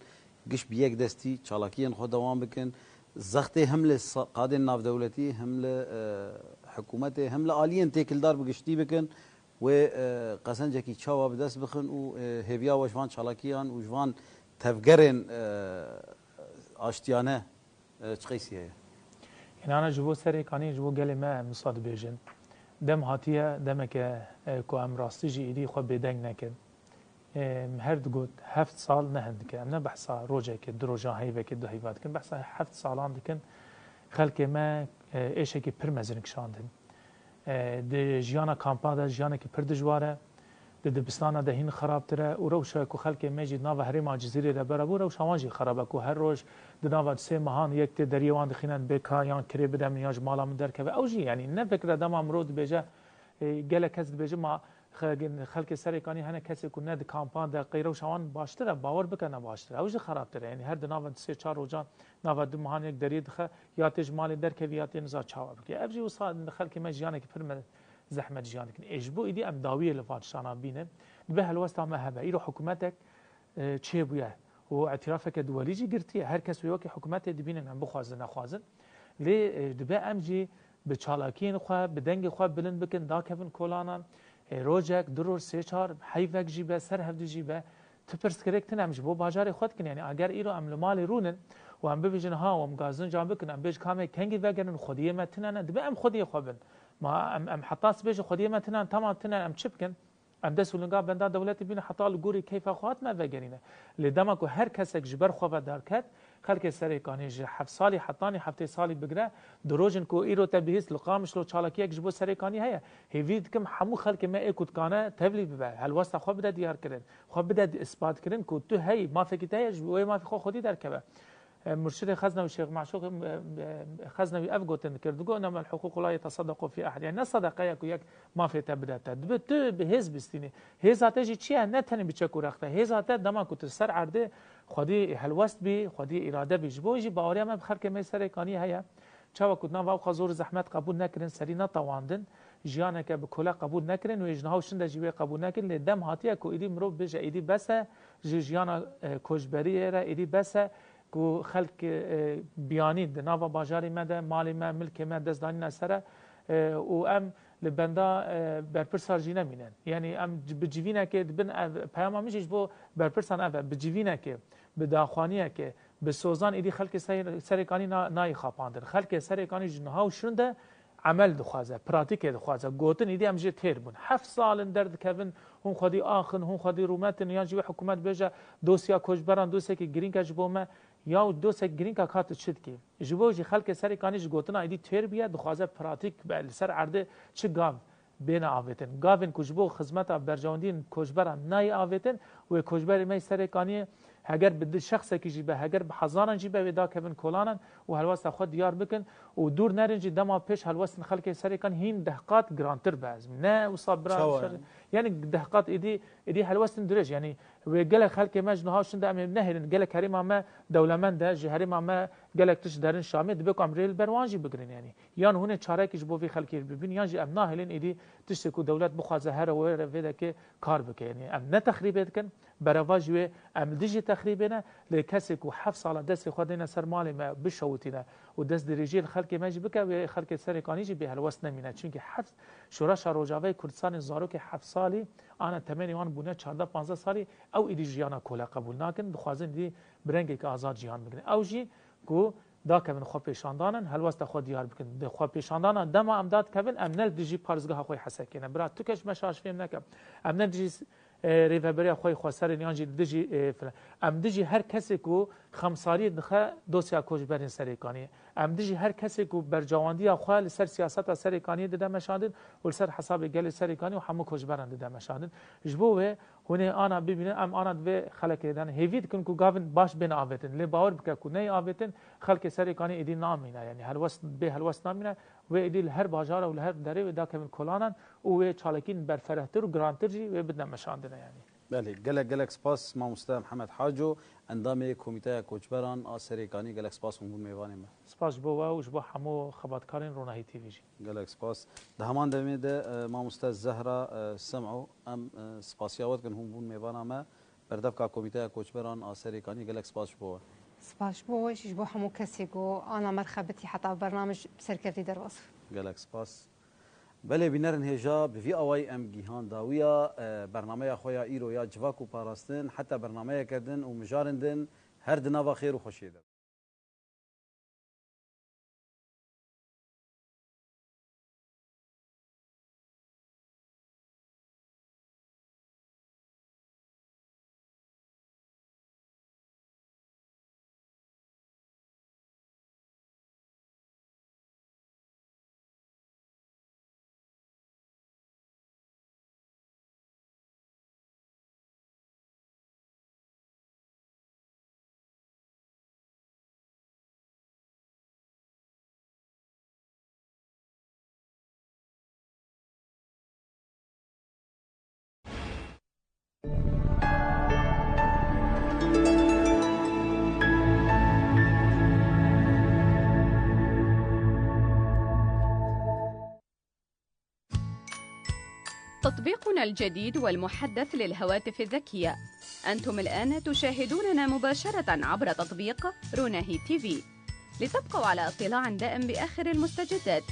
گش بیک دستی چالاکیان خود دوام بکن زخته هم قادن ناف دولتی هم حکومت هم عالیان تکل دار بگشتی بکن و قسنجه کی چاوا بدست بخن و هویا و جوان چالاکیان و جوان تفگرن آشتیانه چقیسیه يعني انا جبو سريكاني جبو قال ما مصاد بيجن دم هاتیه دم که کو ام راستی جی ایدی خو بدنگ نکن هرد گوت 7 سال نهند که ام بحثا روجه که دروجا هیوه که دو هیوات کن بحثا 7 سالان دکن خلک ما ایشه که پر مزرنگ شاندن د جیانا کامپا د جیانا که پر دجواره د دبستانه ده هین خراب تره و روشه کو خلک مجید ناو هرما جزیره ده برابر روش هوانجی خرابه کو هر روز د ناو سه مهان یک ته دریوان دخینن به کایان کری بدم نیاز مالا من درکه او جی یعنی نه فکر دم امرود بجا گله کس بجا ما خلک سرکانی هنه کسی کو نه د کامپان د غیر روشان باشتره باور بکنه باشتره او جی خراب تره یعنی هر د ناو سه چهار روزان ناو د مهان یک دری دخه یا تج مال درکه یات نزا چاوا بکی ابجی وصاد خلک مجیانه که فرم زحمت جیان کن اجبو ایدی ام داویه لفات شانا بینه به هلوستا ما هبه ایرو حکومتک چه بویه و اعترافك دولي جي قرتي هر كس وياكي حكومات دبين عم بخوازن نخوازن لي دبا امجي بچالاكين خو بدنگ خو بلند بكن دا كفن كولانا روجك درور سه چار حيفك جيبه سر هفد جيبه تپرس کرکتن امج بو باجار خود کن يعني اگر ایرو عمل مال رونن و ام ببیجن ها و مگازن جان بکن ام بیج کامه کنگی وگرن خودیه متنن دبه ام خودیه خوبن ما ام حطاس بیج خودیه متنن تمام تنن ام چبکن ام دست ولنگا بندا دولت بین حتا لگوری کیف خواهد ما وگرینه لدما کو هر کس جبر خوب دار کد خلک سری کانی ج 7 سالی حتانی 7 سالی بگره دروجن کو ایرو تبهیس لقامش لو چالکی یک جبو سری کانی هيا هیوید کم همو خلک ما اکوت کانه تبلی به هل واسه خوب بده دیار کردن خوب بده اثبات کردن کو تو هی ما فکیته جو ما فی خودی در کبه مرشد خزنوي الشيخ معشوق خزنوي افغوتن كردغو انما الحقوق لا يتصدق في احد يعني صدقه يك ما في تبدا تدبت بهز بستيني هزاتجي چي نتن بچكو رخته هزات دما كنت سر عرده خودي هلوست بي خودي اراده بجبوجي باوريا ما بخر كمي سركاني هيا چاوا كنا واو خزور زحمت قبول نكرن سرينا طواندن جيانا که بكلا قبول نكرن و اجنها شند جيبه قبول نكرن لدم هاتيه كو ايدي مرو بج ايدي بس جيانا كوجبري را ايدي بس کو خلق بیانی د ناوا بازاری مده مالی ما ملک ما دزدانی نسره و ام لبندا برپرسار جینه مینن یعنی ام بجوینه که بن پیام میشش بو برپرسان اف بجوینه که به داخوانیه که به سوزان ایدی خلق سرکانی نای خاپاندر خلق سرکانی جنها و شونده عمل دخوازه پراتیک دخوازه گوتن ایدی ام جه تیر بون 7 سال درد کevin هون خودی آخن هون خودی رومتن یا جوی حکومت بجا دوسیا کوجبران دوسیا که گرین کج بومه یا دوسیا گرین کا کات چد کی جوجی خلک سری کانیش گوتن ایدی تیر بیا دخوازه پراتیک به سر عرده چه گاو بین آویتن گاوین کوجبو خدمت برجاندین کوجبران نای آویتن و کوجبر می سری کانی هگر به شخص کی جیبه هگر به هزاران جیبه ودا کevin کولانن و هلواس خود دیار بکن و دور نرنج دما پیش هلواس خلک سری کان هین دهقات گرانتر باز نه و صبر يعني دهقات ايدي هلوستن درج يعني وقال خلك مجنها شنده ام نهرن قال كريم ما دولمند جهري ما قال تش دارن شامي دبكم امريل بروانجي بگرين يعني يان هونه چارك جبو في خلك ببين يان ام ناهلن ايدي تشكو دولت بخوازه هر و ودا كار بك يعني ام نه تخريبت كن برواج ام دجي تخريبنا لكسك و 7 سال دس خدينا سر مال ما بشوتينا ودس درجي خلك ماجي بك و خلك سركانيجي به هلوست نمينه چونكه حد شورش روجاوي كردستان زارو که 7 سالی آن تمنی وان بونه 14 15 سالی او ایدی جیانا کولا قبول نکن دخوازن دی برنگی که آزاد جیان بگن او جی کو دا کبن خو پیشاندانن هلوست خود دیار بکن د خو پیشاندان دما امداد کبن امنل دیجی پارزگاه خو حسکینه برا تو کش مشاش فهم نکم امنل دیجی ریفبری خوی خسر نیانجی دیجی ام دیجی هر کسی کو خمساری دخه دوسیا کوجبرین سریکانی ام دیجی هر کسی کو برجواندی خو سر سیاست سریکانی ده مشاندن و سر حساب گل سریکانی و همو کوجبران ده مشاندن جبوه هونه انا ببینه ام انا به خلق دن هیوید کن کو گاون باش بین آوتن لی باور بک کو نه آوتن خلق سریکانی ایدی نامینه یعنی هر وست به هر وست نامینه و ایدی هر بازار و هر دره و دا کمن کلانن و چالکین برفرهتر و گرانتر جی و بدنا مشاندنه يعني بله گلک سپاس ما مستر محمد حاجو اندام کمیته کوچبران آسریکانی گلک سپاس همون میوانیم سپاس بو و جبو همو خبرکارین روناهی تی وی گلک سپاس ده همان دمید ما مستر زهرا سمعو ام سپاسیاوت کن همون میوانم بردف کا کمیته کوچبران آسریکانی گلک سپاس بو سپاس بو وش جبو همو کسی گو انا مرخبتی حتی برنامج سرکردی در وصف گلک سپاس بله بینرن هجا به وی اوای ام گیهان داویا برنامه خویا ایرو یا جواکو پاراستن حتی برنامه کردن و مجارندن هر دناوا خیر و خوشیده تطبيقنا الجديد والمحدث للهواتف الذكية. أنتم الآن تشاهدوننا مباشرة عبر تطبيق روناهي تي في. لتبقوا على اطلاع دائم بآخر المستجدات